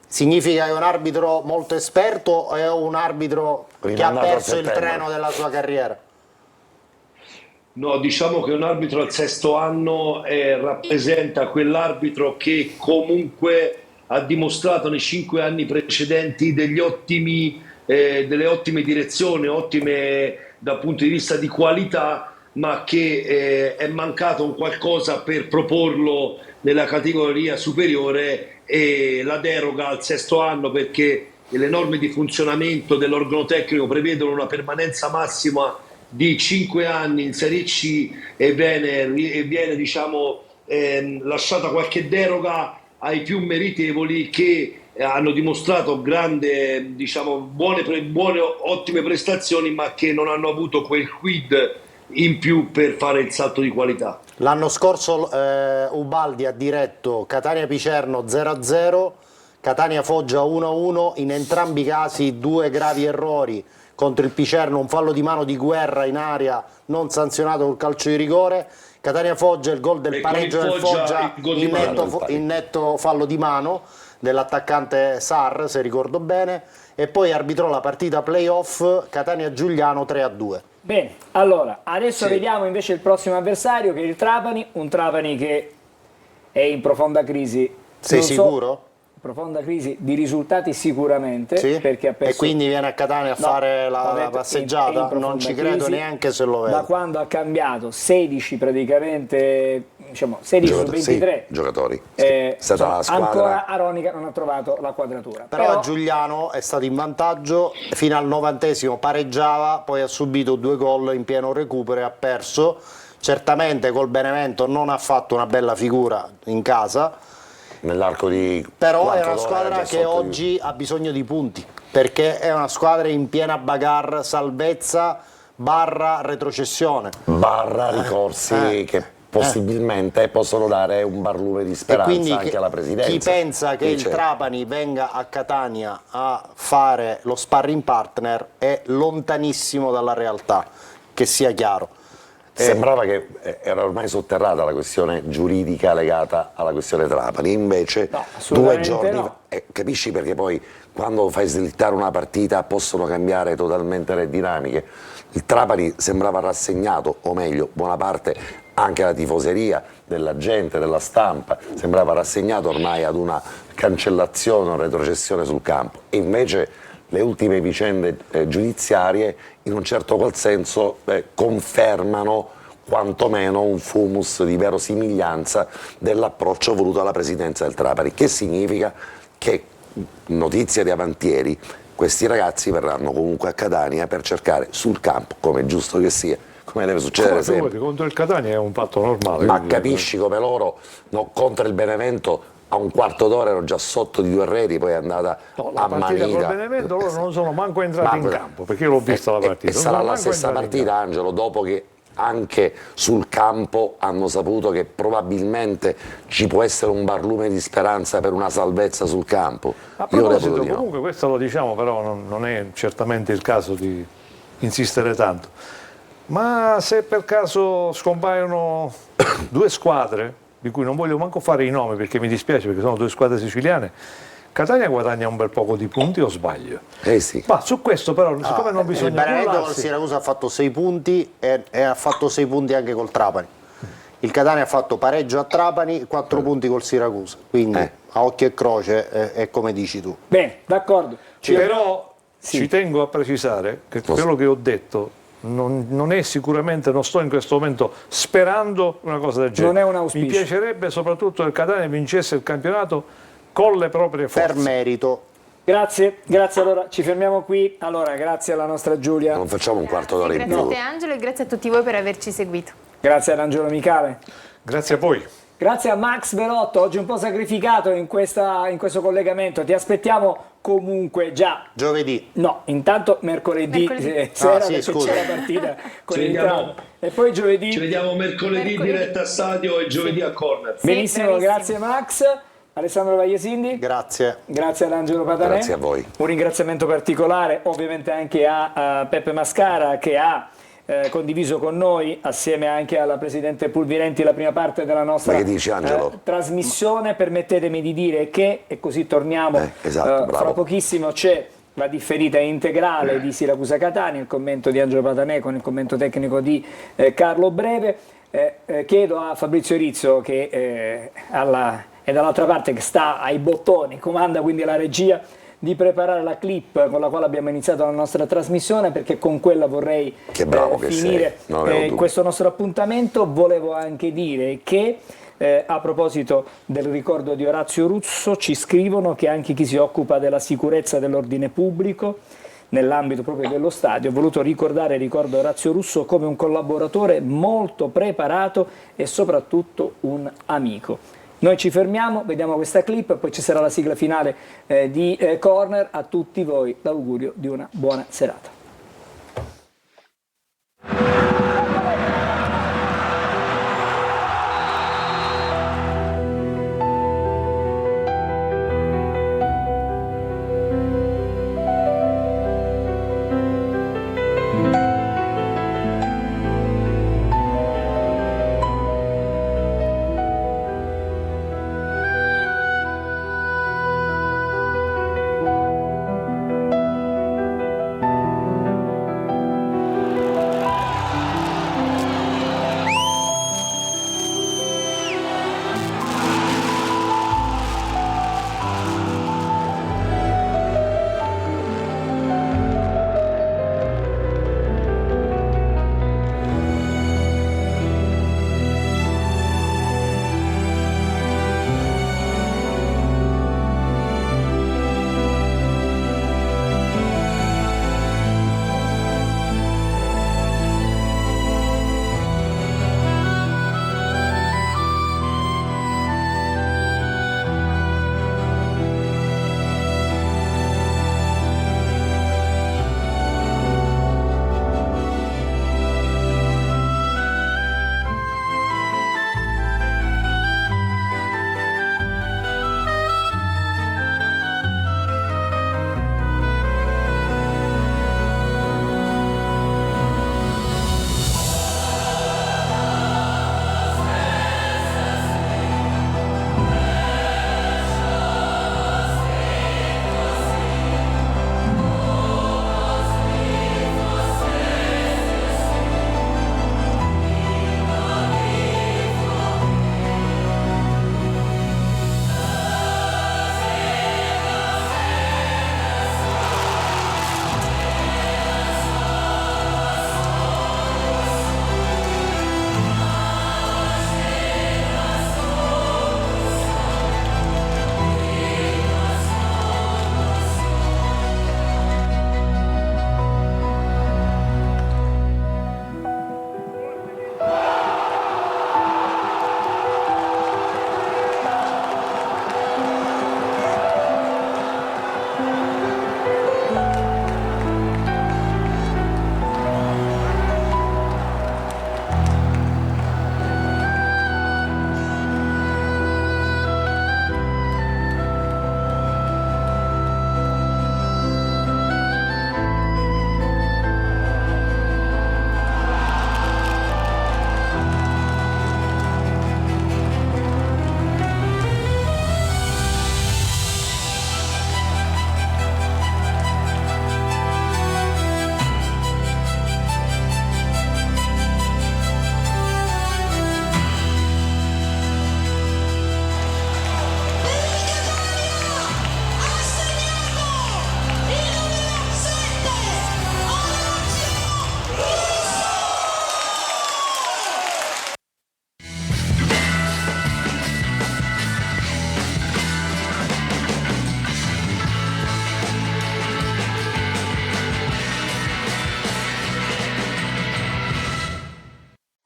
significa che è un arbitro molto esperto o è un arbitro che ha perso il treno della sua carriera? No, diciamo che un arbitro al 6º anno rappresenta quell'arbitro che comunque ha dimostrato nei 5 anni precedenti delle ottime direzioni, ottime dal punto di vista di qualità, ma che è mancato un qualcosa per proporlo nella categoria superiore, e la deroga al 6º anno, perché le norme di funzionamento dell'organo tecnico prevedono una permanenza massima di 5 anni in Serie C, e viene lasciata qualche deroga ai più meritevoli che hanno dimostrato buone, ottime prestazioni, ma che non hanno avuto quel quid in più per fare il salto di qualità. L'anno scorso Ubaldi ha diretto Catania-Picerno 0-0, Catania-Foggia 1-1, in entrambi i casi 2 gravi errori. Contro il Picerno un fallo di mano di Guerra in area non sanzionato col calcio di rigore, Catania-Foggia il gol del pareggio del Foggia in netto fallo di mano dell'attaccante Sarr, se ricordo bene, e poi arbitrò la partita playoff Catania-Giuliano 3-2. Bene, allora, adesso vediamo invece il prossimo avversario, che è il Trapani, un Trapani che è in profonda crisi. Sei sicuro? Profonda crisi di risultati sicuramente, sì? Perché ha perso... E quindi viene a Catania a fare la passeggiata? Non ci credo neanche se lo vedo. Da quando ha cambiato 16 praticamente, diciamo 16 su 23 giocatori, è stata la squadra. Ancora Aronica non ha trovato la quadratura. Però Giuliano è stato in vantaggio fino al 90esimo, pareggiava, poi ha subito 2 gol in pieno recupero e ha perso. Certamente col Benevento non ha fatto una bella figura in casa, nell'arco di però è una squadra che oggi ha bisogno di punti, perché è una squadra in piena bagarre, salvezza barra retrocessione barra ricorsi che possibilmente possono dare un barlume di speranza anche alla presidenza. Chi pensa che il Trapani venga a Catania a fare lo sparring partner è lontanissimo dalla realtà, che sia chiaro. Sembrava che era ormai sotterrata la questione giuridica legata alla questione Trapani, invece no, 2 giorni capisci, perché poi quando fai slittare una partita possono cambiare totalmente le dinamiche. Il Trapani sembrava rassegnato, o meglio buona parte anche la tifoseria della gente, della stampa, sembrava rassegnato ormai ad una cancellazione o retrocessione sul campo, e invece le ultime vicende giudiziarie in un certo qual senso confermano quantomeno un fumus di verosimiglianza dell'approccio voluto alla presidenza del Trapani, che significa che, notizia di avantieri, questi ragazzi verranno comunque a Catania per cercare sul campo, come è giusto che sia, come deve succedere sempre. Contro il Catania è un fatto normale. Ma capisci come loro contro il Benevento a un quarto d'ora ero già sotto di 2 reti, poi è andata la partita col Benevento loro non sono manco entrati in campo, perché io l'ho vista la partita. E sarà la stessa partita, Angelo, dopo che anche sul campo hanno saputo che probabilmente ci può essere un barlume di speranza per una salvezza sul campo. A proposito, comunque questo lo diciamo, però non è certamente il caso di insistere tanto, ma se per caso scompaiono 2 squadre di cui non voglio manco fare i nomi perché mi dispiace, perché sono 2 squadre siciliane, Catania guadagna un bel poco di punti, o sbaglio? Sì. Ma su questo però, siccome non bisogna... Il Benevento col Siracusa ha fatto 6 punti e ha fatto 6 punti anche col Trapani. Il Catania ha fatto pareggio a Trapani, 4 punti col Siracusa, quindi a occhio e croce è come dici tu. Bene, d'accordo. Però ci tengo a precisare che quello che ho detto non è sicuramente, non sto in questo momento sperando una cosa del genere. Non è un auspicio. Mi piacerebbe soprattutto che il Catania vincesse il campionato con le proprie forze. Per merito. Grazie, allora ci fermiamo qui. Allora, grazie alla nostra Giulia. Non facciamo un quarto d'ora in più. Grazie a te Angelo e grazie a tutti voi per averci seguito. Grazie ad Angelo Micale. Grazie a voi. Grazie a Max Belotto, oggi un po' sacrificato in questo collegamento. Ti aspettiamo comunque già. Giovedì. No, intanto mercoledì sera sì, perché scusa. c'è la partita con Ci il vediamo. Trano. E poi giovedì. Ci vediamo mercoledì diretta a stadio e giovedì a corner. Benissimo, bravissimo. grazie Max. Alessandro Vagliesindi. Grazie. Grazie ad Angelo Patanè. Grazie a voi. Un ringraziamento particolare ovviamente anche a Peppe Mascara che ha condiviso con noi, assieme anche alla Presidente Pulvirenti, la prima parte della nostra Ma che dici, Angelo? trasmissione. Permettetemi di dire che, e così torniamo, esatto, bravo. fra pochissimo c'è la differita integrale di Siracusa Catania, il commento di Angelo Patanè con il commento tecnico di Carlo Breve. Chiedo a Fabrizio Rizzo che è dall'altra parte, che sta ai bottoni, comanda quindi la regia, di preparare la clip con la quale abbiamo iniziato la nostra trasmissione, perché con quella vorrei Che bravo che finire sei, non avevo dubbi. questo nostro appuntamento. Volevo anche dire che a proposito del ricordo di Orazio Russo ci scrivono che anche chi si occupa della sicurezza dell'ordine pubblico nell'ambito proprio dello stadio ha voluto ricordare, ricordo Orazio Russo come un collaboratore molto preparato e soprattutto un amico. Noi ci fermiamo, vediamo questa clip, poi ci sarà la sigla finale di Corner. A tutti voi l'augurio di una buona serata.